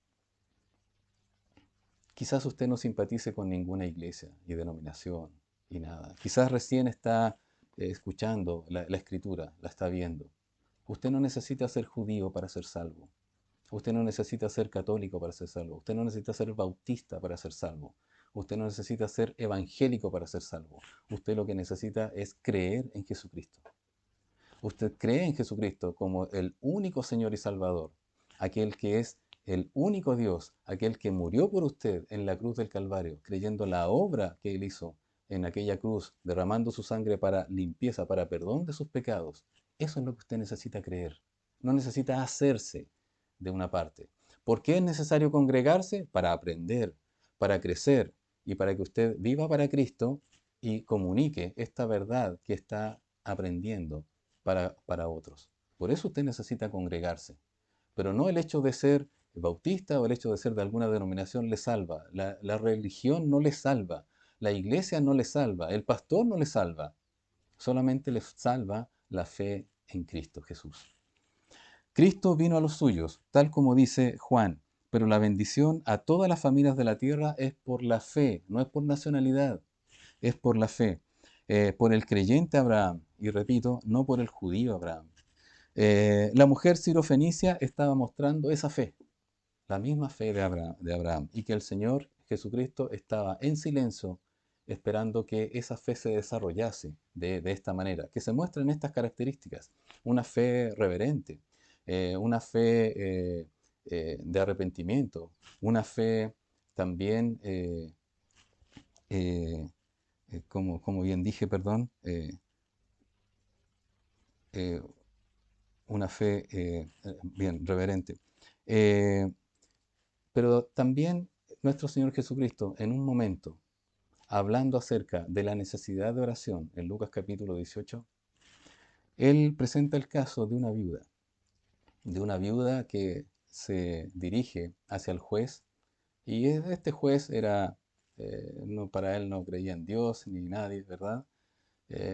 quizás usted no simpatice con ninguna iglesia y denominación y nada. Quizás recién está escuchando la escritura, la está viendo. Usted no necesita ser judío para ser salvo. Usted no necesita ser católico para ser salvo. Usted no necesita ser bautista para ser salvo. Usted no necesita ser evangélico para ser salvo. Usted lo que necesita es creer en Jesucristo. Usted cree en Jesucristo como el único Señor y Salvador, aquel que es el único Dios, aquel que murió por usted en la cruz del Calvario, creyendo la obra que Él hizo en aquella cruz, derramando su sangre para limpieza, para perdón de sus pecados. Eso es lo que usted necesita creer. No necesita hacerse de una parte. ¿Por qué es necesario congregarse? Para aprender, para crecer y para que usted viva para Cristo y comunique esta verdad que está aprendiendo para otros. Por eso usted necesita congregarse. Pero no el hecho de ser bautista o el hecho de ser de alguna denominación le salva. La religión no le salva. La iglesia no le salva. El pastor no le salva. Solamente le salva la fe en Cristo Jesús. Cristo vino a los suyos, tal como dice Juan, pero la bendición a todas las familias de la tierra es por la fe, no es por nacionalidad, es por la fe, por el creyente Abraham, y repito, no por el judío Abraham. La mujer sirofenicia estaba mostrando esa fe, la misma fe de Abraham, y que el Señor Jesucristo estaba en silencio esperando que esa fe se desarrollase de esta manera, que se muestren estas características, una fe reverente, una fe de arrepentimiento, una fe también, eh, como bien dije, perdón, eh, una fe bien reverente. Eh, pero también nuestro Señor Jesucristo, en un momento, hablando acerca de la necesidad de oración, en Lucas capítulo 18, Él presenta el caso de una viuda que se dirige hacia el juez, y este juez era, no, para él no creía en Dios ni nadie, ¿verdad?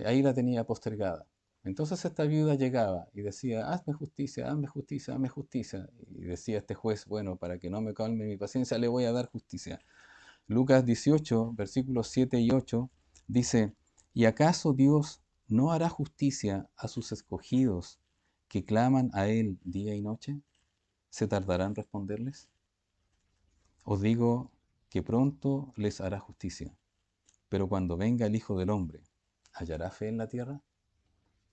Ahí la tenía postergada. Entonces esta viuda llegaba y decía, hazme justicia, hazme justicia, hazme justicia. Y decía este juez, bueno, para que no me calme mi paciencia, le voy a dar justicia. Lucas 18, versículos 7 y 8, dice, ¿y acaso Dios no hará justicia a sus escogidos que claman a Él día y noche? ¿Se tardará en responderles? Os digo que pronto les hará justicia. Pero cuando venga el Hijo del Hombre, ¿hallará fe en la tierra?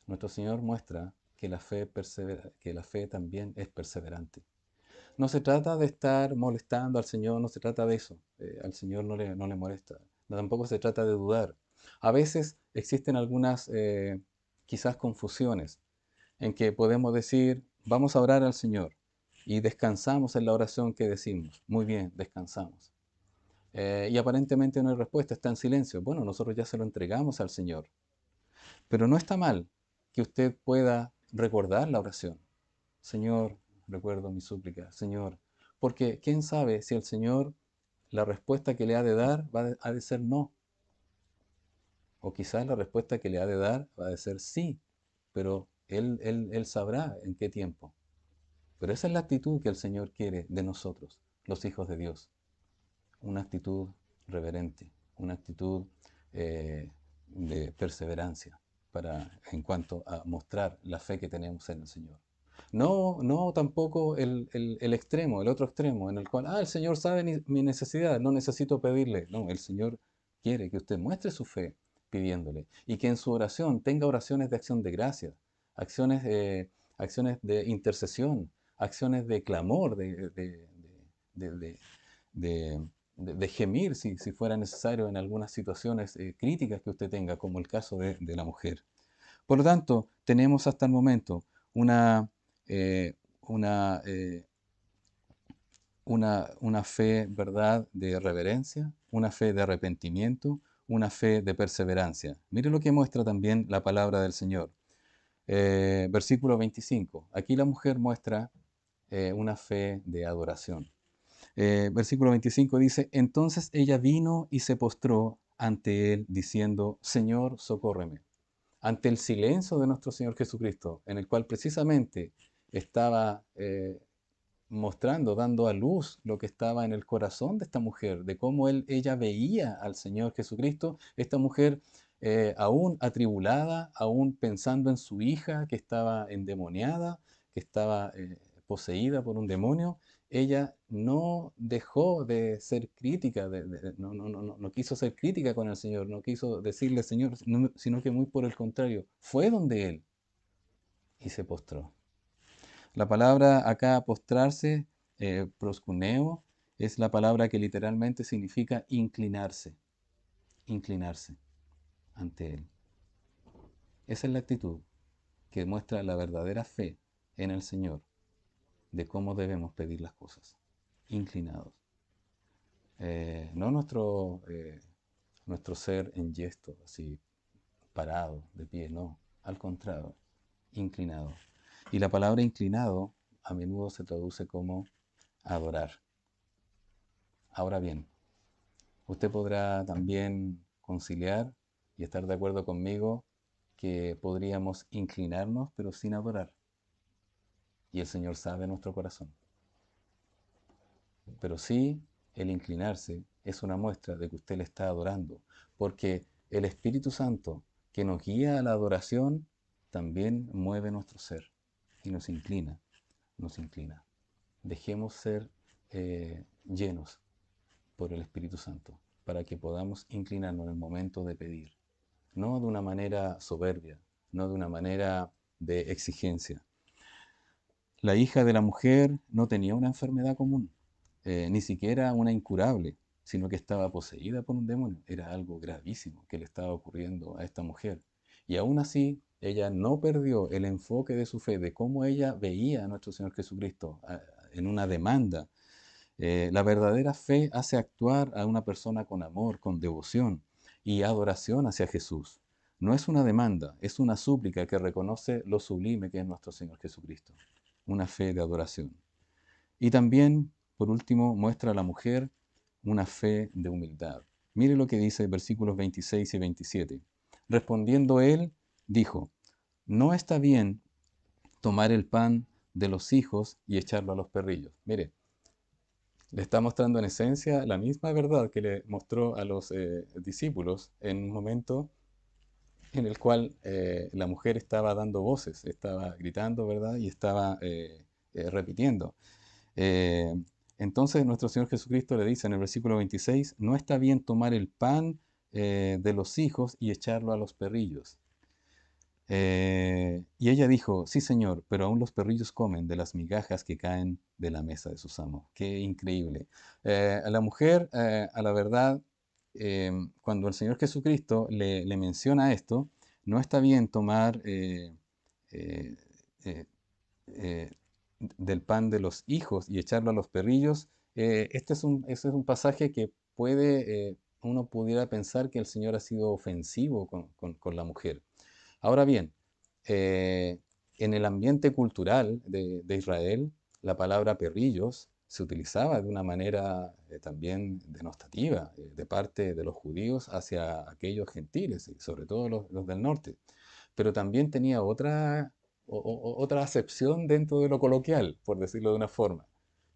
Nuestro Señor muestra que que la fe también es perseverante. No se trata de estar molestando al Señor, no se trata de eso. Al Señor no le molesta. Tampoco se trata de dudar. A veces existen algunas quizás confusiones en que podemos decir, vamos a orar al Señor y descansamos en la oración que decimos. Muy bien, descansamos. Y aparentemente no hay respuesta, está en silencio. Bueno, nosotros ya se lo entregamos al Señor. Pero no está mal que usted pueda recordar la oración. Señor, recuerdo mi súplica, Señor. Porque quién sabe si el Señor, la respuesta que le ha de dar ha de ser no. O quizás la respuesta que le ha de dar va a ser sí. Pero él sabrá en qué tiempo. Pero esa es la actitud que el Señor quiere de nosotros, los hijos de Dios. Una actitud reverente, una actitud de perseverancia en cuanto a mostrar la fe que tenemos en el Señor. No, no tampoco el extremo, el otro extremo, en el cual, el Señor sabe mi necesidad, no necesito pedirle. No, el Señor quiere que usted muestre su fe pidiéndole y que en su oración tenga oraciones de acción de gracias, acciones, acciones de intercesión, acciones de clamor, de, de- de- de gemir si fuera necesario en algunas situaciones críticas que usted tenga, como el caso de la mujer. Por lo tanto, tenemos hasta el momento una, eh, una, eh, una fe, ¿verdad?, de reverencia, una fe de arrepentimiento, una fe de perseverancia. Mire lo que muestra también la palabra del Señor. Versículo 25. Aquí la mujer muestra una fe de adoración. Versículo 25 dice, entonces ella vino y se postró ante él diciendo, Señor, socórreme. Ante el silencio de nuestro Señor Jesucristo, en el cual precisamente estaba mostrando, dando a luz lo que estaba en el corazón de esta mujer, de cómo ella veía al Señor Jesucristo, esta mujer aún atribulada, aún pensando en su hija que estaba endemoniada, que estaba poseída por un demonio, ella no dejó de ser crítica, no quiso ser crítica con el Señor, no quiso decirle Señor, sino que muy por el contrario, fue donde Él y se postró. La palabra acá postrarse, proscuneo, es la palabra que literalmente significa inclinarse, inclinarse ante Él. Esa es la actitud que muestra la verdadera fe en el Señor de cómo debemos pedir las cosas, inclinados. No nuestro ser en gesto, así parado, de pie, no, al contrario, inclinado. Y la palabra inclinado a menudo se traduce como adorar. Ahora bien, usted podrá también conciliar y estar de acuerdo conmigo que podríamos inclinarnos pero sin adorar. Y el Señor sabe nuestro corazón. Pero sí, el inclinarse es una muestra de que usted le está adorando, porque el Espíritu Santo que nos guía a la adoración también mueve nuestro ser y nos inclina, nos inclina. Dejemos ser llenos por el Espíritu Santo para que podamos inclinarnos en el momento de pedir, no de una manera soberbia, no de una manera de exigencia. La hija de la mujer no tenía una enfermedad común, ni siquiera una incurable, sino que estaba poseída por un demonio. Era algo gravísimo que le estaba ocurriendo a esta mujer. Y aún así, ella no perdió el enfoque de su fe, de cómo ella veía a nuestro Señor Jesucristo en una demanda. La verdadera fe hace actuar a una persona con amor, con devoción y adoración hacia Jesús. No es una demanda, es una súplica que reconoce lo sublime que es nuestro Señor Jesucristo. Una fe de adoración. Y también, por último, muestra a la mujer una fe de humildad. Mire lo que dice versículos 26 y 27. Respondiendo él, dijo, no está bien tomar el pan de los hijos y echarlo a los perrillos. Mire, le está mostrando en esencia la misma verdad que le mostró a los discípulos en un momento en el cual la mujer estaba dando voces, estaba gritando, ¿verdad? Y estaba repitiendo. Eh, entonces nuestro Señor Jesucristo le dice en el versículo 26, no está bien tomar el pan de los hijos y echarlo a los perrillos. Y ella dijo, sí señor, pero aún los perrillos comen de las migajas que caen de la mesa de sus amos. Qué increíble. A la mujer, a la verdad, cuando el Señor Jesucristo le menciona esto, no está bien tomar eh, eh, eh, del pan de los hijos y echarlo a los perrillos. Este es un pasaje que uno pudiera pensar que el Señor ha sido ofensivo con la mujer. Ahora bien, eh, en el ambiente cultural de Israel, la palabra perrillos se utilizaba de una manera también denostativa de parte de los judíos hacia aquellos gentiles, y sobre todo los del norte. Pero también tenía otra acepción dentro de lo coloquial, por decirlo de una forma.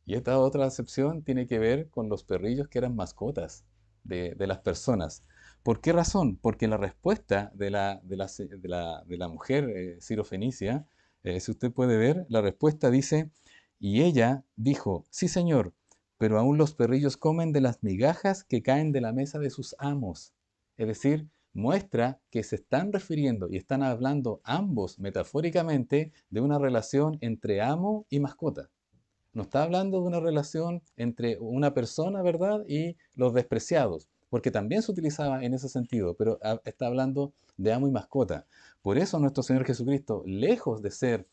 Y esta otra acepción tiene que ver con los perrillos que eran mascotas de las personas. ¿Por qué razón? Porque la respuesta de la mujer sirofenicia, si usted puede ver, la respuesta dice, y ella dijo, sí señor, pero aún los perrillos comen de las migajas que caen de la mesa de sus amos. Es decir, muestra que se están refiriendo y están hablando ambos metafóricamente de una relación entre amo y mascota. No está hablando de una relación entre una persona, ¿verdad? Y los despreciados, porque también se utilizaba en ese sentido, pero está hablando de amo y mascota. Por eso nuestro Señor Jesucristo, lejos de ser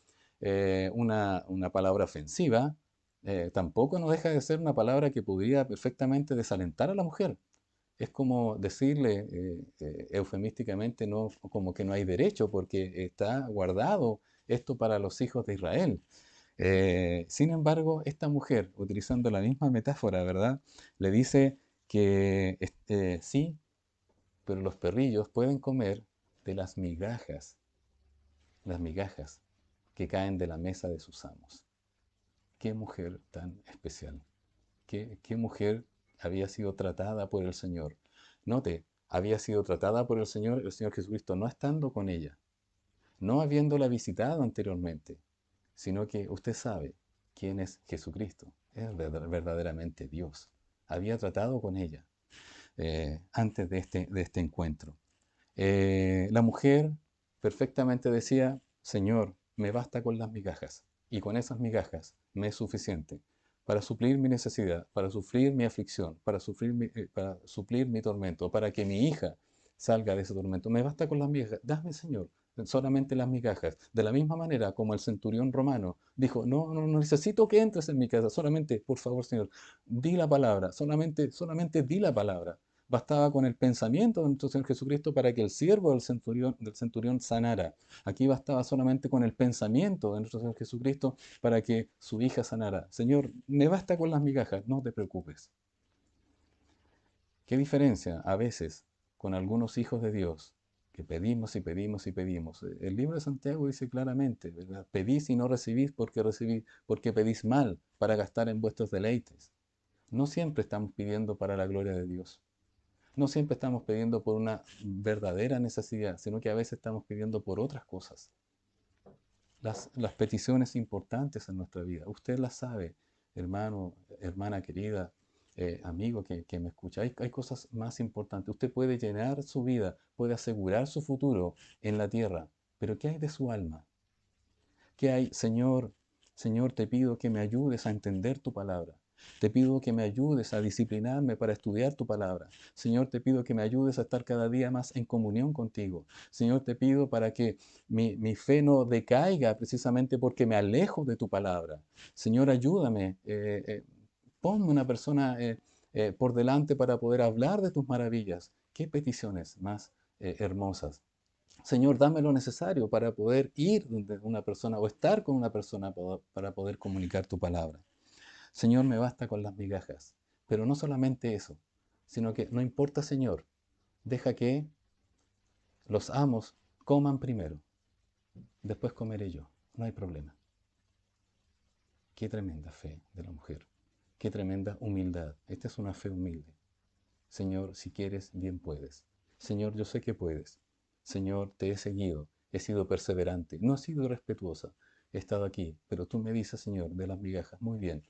una palabra ofensiva, tampoco no deja de ser una palabra que podría perfectamente desalentar a la mujer. Es como decirle eufemísticamente, no, como que no hay derecho, porque está guardado esto para los hijos de Israel. Sin embargo, esta mujer, utilizando la misma metáfora, ¿verdad? Le dice que sí, pero los perrillos pueden comer de las migajas que caen de la mesa de sus amos. Qué mujer tan especial. Qué mujer había sido tratada por el Señor. Note, había sido tratada por el Señor Jesucristo, no estando con ella, no habiéndola visitado anteriormente, sino que usted sabe quién es Jesucristo, es verdaderamente Dios. Había tratado con ella antes de este encuentro. La mujer perfectamente decía, Señor, me basta con las migajas, y con esas migajas me es suficiente para suplir mi necesidad, para suplir mi aflicción, para suplir mi tormento, para que mi hija salga de ese tormento. Me basta con las migajas. Dame, Señor, solamente las migajas. De la misma manera como el centurión romano dijo, no, no, no necesito que entres en mi casa, solamente, por favor, Señor, di la palabra, solamente di la palabra. Bastaba con el pensamiento de nuestro Señor Jesucristo para que el siervo del centurión sanara. Aquí bastaba solamente con el pensamiento de nuestro Señor Jesucristo para que su hija sanara. Señor, me basta con las migajas, no te preocupes. ¿Qué diferencia a veces con algunos hijos de Dios que pedimos y pedimos y pedimos? El libro de Santiago dice claramente, ¿verdad? Pedís y no recibís porque pedís mal para gastar en vuestros deleites. No siempre estamos pidiendo para la gloria de Dios. No siempre estamos pidiendo por una verdadera necesidad, sino que a veces estamos pidiendo por otras cosas. Las peticiones importantes en nuestra vida. Usted las sabe, hermano, hermana querida, amigo que me escucha. Hay cosas más importantes. Usted puede llenar su vida, puede asegurar su futuro en la tierra, pero ¿qué hay de su alma? ¿Qué hay, Señor? Señor, te pido que me ayudes a entender tu palabra. Te pido que me ayudes a disciplinarme para estudiar tu palabra. Señor, te pido que me ayudes a estar cada día más en comunión contigo. Señor, te pido para que mi fe no decaiga precisamente porque me alejo de tu palabra. Señor, ayúdame. Ponme una persona por delante para poder hablar de tus maravillas. Qué peticiones más hermosas. Señor, dame lo necesario para poder ir donde una persona o estar con una persona para poder comunicar tu palabra. Señor, me basta con las migajas. Pero no solamente eso, sino que no importa, Señor, deja que los amos coman primero, después comeré yo. No hay problema. Qué tremenda fe de la mujer. Qué tremenda humildad. Esta es una fe humilde. Señor, si quieres, bien puedes. Señor, yo sé que puedes. Señor, te he seguido, he sido perseverante, no he sido irrespetuosa, he estado aquí, pero tú me dices, Señor, de las migajas, muy bien,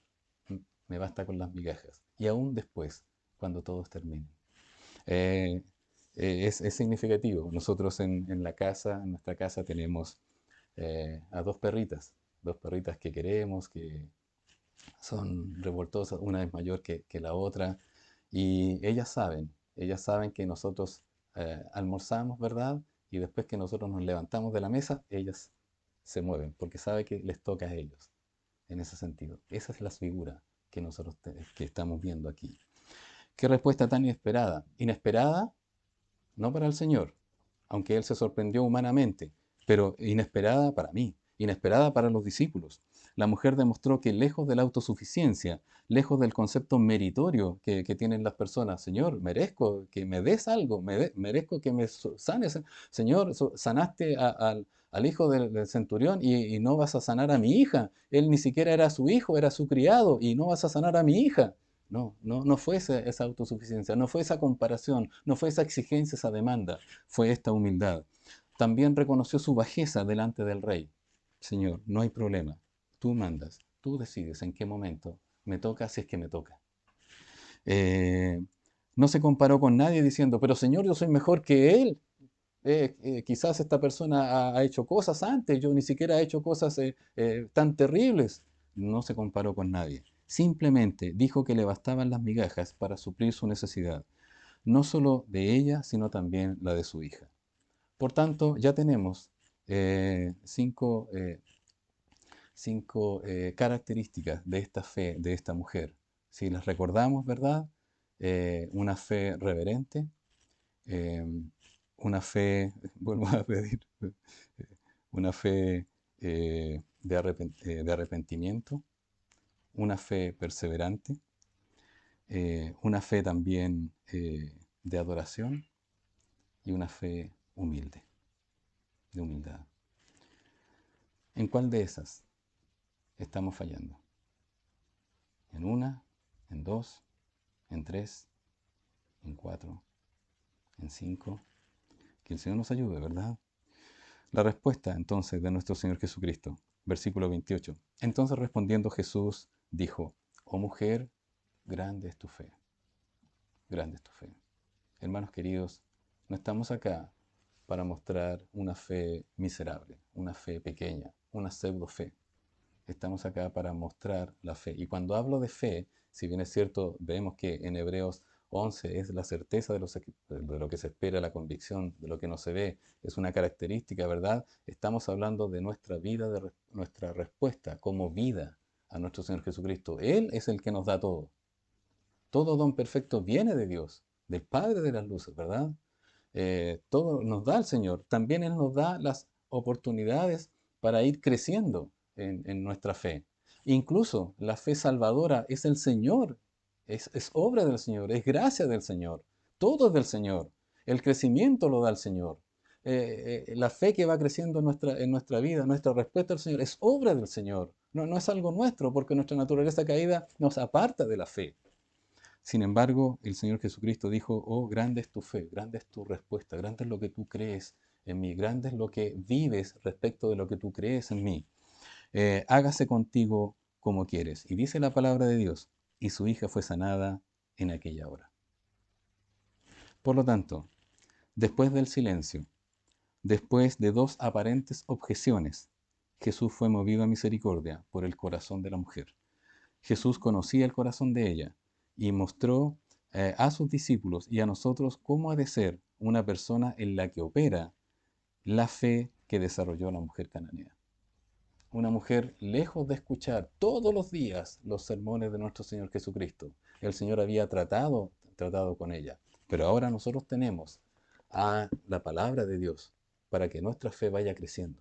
me basta con las migajas. Y aún después, cuando todos terminen. Eh, es significativo. Nosotros en la casa, en nuestra casa, tenemos a dos perritas que queremos, que son revoltosas, una es mayor que la otra, y ellas saben que nosotros almorzamos, ¿verdad? Y después que nosotros nos levantamos de la mesa, ellas se mueven, porque sabe que les toca a ellos, en ese sentido. Esa es la figura que nosotros que estamos viendo aquí. ¿Qué respuesta tan inesperada? Inesperada no para el Señor, aunque Él se sorprendió humanamente, pero inesperada para mí, inesperada para los discípulos. La mujer demostró que lejos de la autosuficiencia, lejos del concepto meritorio que tienen las personas, Señor, merezco que me des algo, merezco que me sanes. Señor, sanaste al hijo del centurión y no vas a sanar a mi hija. Él ni siquiera era su hijo, era su criado y no vas a sanar a mi hija. No, no, no fue esa autosuficiencia, no fue esa comparación, no fue esa exigencia, esa demanda, fue esta humildad. También reconoció su bajeza delante del rey. Señor, no hay problema, tú mandas, tú decides en qué momento me toca si es que me toca. Eh, no se comparó con nadie diciendo, pero Señor, yo soy mejor que él. Quizás esta persona ha hecho cosas antes, yo ni siquiera he hecho cosas tan terribles. No se comparó con nadie. Simplemente dijo que le bastaban las migajas para suplir su necesidad, no solo de ella, sino también la de su hija. Por tanto, ya tenemos cinco características de esta fe, de esta mujer. Si las recordamos, ¿verdad? Una fe reverente, eh, una fe, vuelvo a pedir, una fe de arrepentimiento, una fe perseverante, una fe también de adoración y una fe humilde, de humildad. ¿En cuál de esas estamos fallando? ¿En una? ¿En dos? ¿En tres? ¿En cuatro? ¿En cinco? Que el Señor nos ayude, ¿verdad? La respuesta entonces de nuestro Señor Jesucristo, versículo 28. Entonces respondiendo Jesús dijo, oh mujer, grande es tu fe, grande es tu fe. Hermanos queridos, no estamos acá para mostrar una fe miserable, una fe pequeña, una pseudo fe. Estamos acá para mostrar la fe. Y cuando hablo de fe, si bien es cierto, vemos que en Hebreos 11 es la certeza de lo que se espera, la convicción de lo que no se ve, es una característica, ¿verdad? Estamos hablando de nuestra vida, nuestra respuesta como vida a nuestro Señor Jesucristo. Él es el que nos da todo. Todo don perfecto viene de Dios, del Padre de las luces, ¿verdad? Todo nos da el Señor. También Él nos da las oportunidades para ir creciendo en nuestra fe. Incluso la fe salvadora es el Señor, es obra del Señor, es gracia del Señor. Todo es del Señor. El crecimiento lo da el Señor. La fe que va creciendo en nuestra vida, nuestra respuesta al Señor, es obra del Señor. No, no es algo nuestro, porque nuestra naturaleza caída nos aparta de la fe. Sin embargo, el Señor Jesucristo dijo, oh, grande es tu fe, grande es tu respuesta, grande es lo que tú crees en mí, grande es lo que vives respecto de lo que tú crees en mí. Hágase contigo como quieres. Y dice la palabra de Dios, y su hija fue sanada en aquella hora. Por lo tanto, después del silencio, después de dos aparentes objeciones, Jesús fue movido a misericordia por el corazón de la mujer. Jesús conocía el corazón de ella y mostró a sus discípulos y a nosotros cómo ha de ser una persona en la que opera la fe que desarrolló la mujer cananea. Una mujer lejos de escuchar todos los días los sermones de nuestro Señor Jesucristo. El Señor había tratado con ella, pero ahora nosotros tenemos a la palabra de Dios para que nuestra fe vaya creciendo,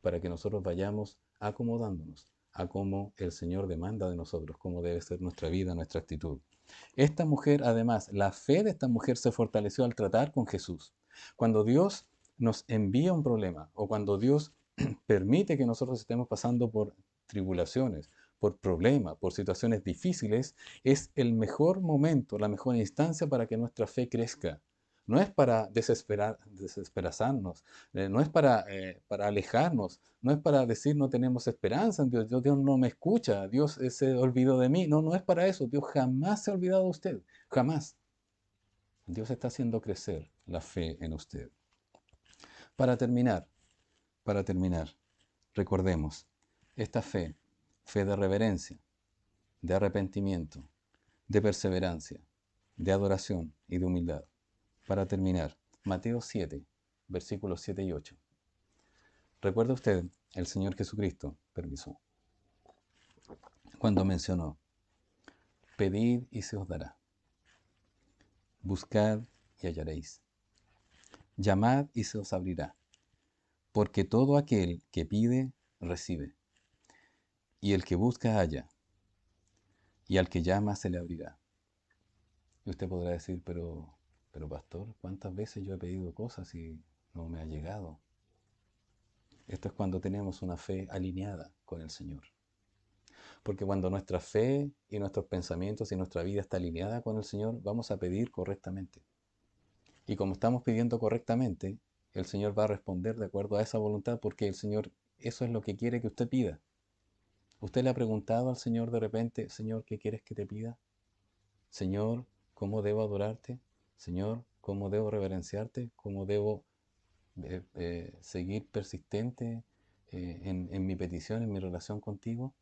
para que nosotros vayamos acomodándonos a cómo el Señor demanda de nosotros, cómo debe ser nuestra vida, nuestra actitud. Esta mujer, además, la fe de esta mujer se fortaleció al tratar con Jesús. Cuando Dios nos envía un problema o cuando Dios permite que nosotros estemos pasando por tribulaciones, por problemas, por situaciones difíciles, es el mejor momento, la mejor instancia para que nuestra fe crezca. No es para desesperazarnos, no es para alejarnos, no es para decir no tenemos esperanza en Dios, Dios no me escucha, Dios se olvidó de mí. No, no es para eso, Dios jamás se ha olvidado de usted, jamás. Dios está haciendo crecer la fe en usted. Para terminar, para terminar, recordemos, esta fe, fe de reverencia, de arrepentimiento, de perseverancia, de adoración y de humildad. Para terminar, Mateo 7, versículos 7 y 8. ¿Recuerda usted el Señor Jesucristo, permiso, cuando mencionó, pedid y se os dará, buscad y hallaréis, llamad y se os abrirá, porque todo aquel que pide, recibe, y el que busca, halla, y al que llama, se le abrirá? Y usted podrá decir, pero pastor, ¿cuántas veces yo he pedido cosas y no me ha llegado? Esto es cuando tenemos una fe alineada con el Señor. Porque cuando nuestra fe y nuestros pensamientos y nuestra vida está alineada con el Señor, vamos a pedir correctamente. Y como estamos pidiendo correctamente, el Señor va a responder de acuerdo a esa voluntad, porque el Señor, eso es lo que quiere que usted pida. ¿Usted le ha preguntado al Señor de repente, Señor, ¿qué quieres que te pida? Señor, ¿cómo debo adorarte? Señor, ¿cómo debo reverenciarte? ¿Cómo debo seguir persistente en mi petición, en mi relación contigo?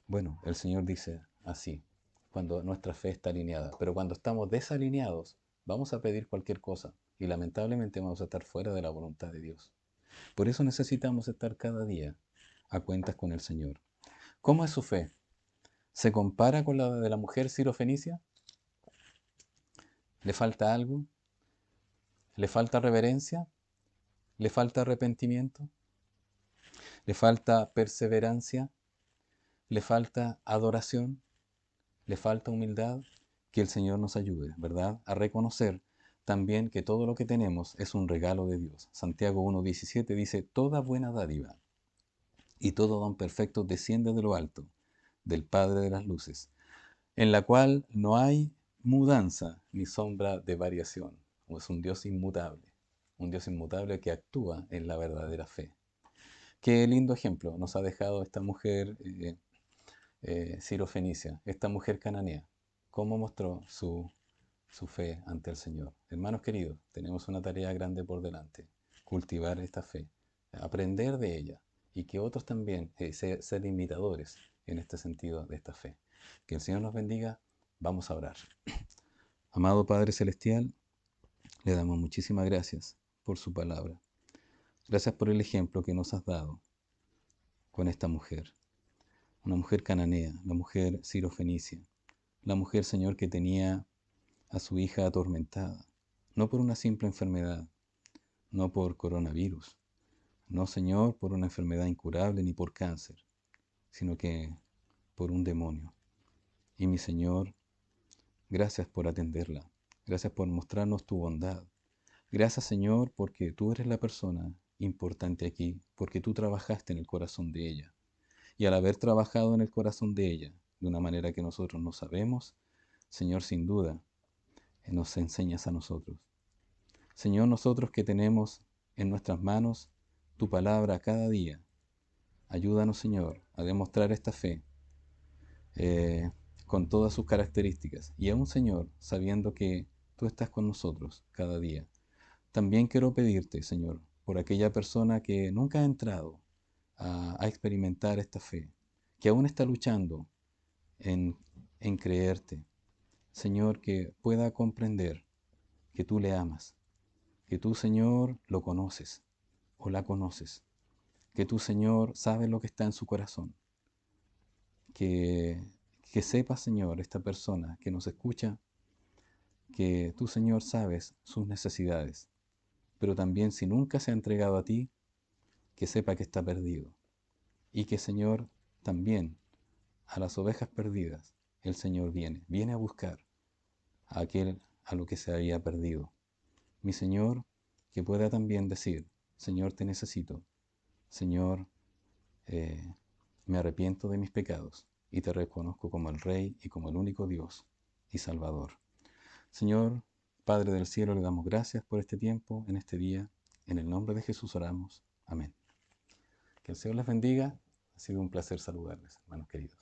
Bueno, el Señor dice así, cuando nuestra fe está alineada. Pero cuando estamos desalineados, vamos a pedir cualquier cosa y lamentablemente vamos a estar fuera de la voluntad de Dios. Por eso necesitamos estar cada día a cuentas con el Señor. ¿Cómo es su fe? ¿Se compara con la de la mujer sirofenicia? ¿Le falta algo? ¿Le falta reverencia? ¿Le falta arrepentimiento? ¿Le falta perseverancia? ¿Le falta adoración? ¿Le falta humildad? Que el Señor nos ayude, ¿verdad? A reconocer también que todo lo que tenemos es un regalo de Dios. Santiago 1:17 dice, toda buena dádiva y todo don perfecto desciende de lo alto, del Padre de las luces, en la cual no hay mudanza ni sombra de variación. Es un Dios inmutable que actúa en la verdadera fe. Qué lindo ejemplo nos ha dejado esta mujer sirofenicia, esta mujer cananea. Cómo mostró su fe ante el Señor. Hermanos queridos, tenemos una tarea grande por delante. Cultivar esta fe, aprender de ella y que otros también ser imitadores en este sentido de esta fe. Que el Señor nos bendiga. Vamos a orar. Amado Padre Celestial, le damos muchísimas gracias por su palabra. Gracias por el ejemplo que nos has dado con esta mujer. Una mujer cananea, la mujer sirofenicia. La mujer, Señor, que tenía a su hija atormentada, no por una simple enfermedad, no por coronavirus, no, Señor, por una enfermedad incurable ni por cáncer, sino que por un demonio. Y mi Señor, gracias por atenderla. Gracias por mostrarnos tu bondad. Gracias, Señor, porque tú eres la persona importante aquí, porque tú trabajaste en el corazón de ella. Y al haber trabajado en el corazón de ella, de una manera que nosotros no sabemos, Señor, sin duda, nos enseñas a nosotros. Señor, nosotros que tenemos en nuestras manos tu palabra cada día, ayúdanos, Señor, a demostrar esta fe eh, con todas sus características. Y aún, Señor, sabiendo que tú estás con nosotros cada día. También quiero pedirte, Señor, por aquella persona que nunca ha entrado a experimentar esta fe, que aún está luchando en, en creerte. Señor, que pueda comprender que tú le amas, que tú, Señor, lo conoces o la conoces, que tú, Señor, sabes lo que está en su corazón, que, que sepa, Señor, esta persona que nos escucha, que tú, Señor, sabes sus necesidades, pero también si nunca se ha entregado a ti, que sepa que está perdido y que, Señor, también a las ovejas perdidas el Señor viene a buscar a aquel a lo que se había perdido. Mi Señor, que pueda también decir, Señor, te necesito, Señor, eh, me arrepiento de mis pecados y te reconozco como el Rey y como el único Dios y Salvador. Señor, Padre del cielo, le damos gracias por este tiempo, en este día. En el nombre de Jesús oramos. Amén. Que el Señor les bendiga. Ha sido un placer saludarles, hermanos queridos.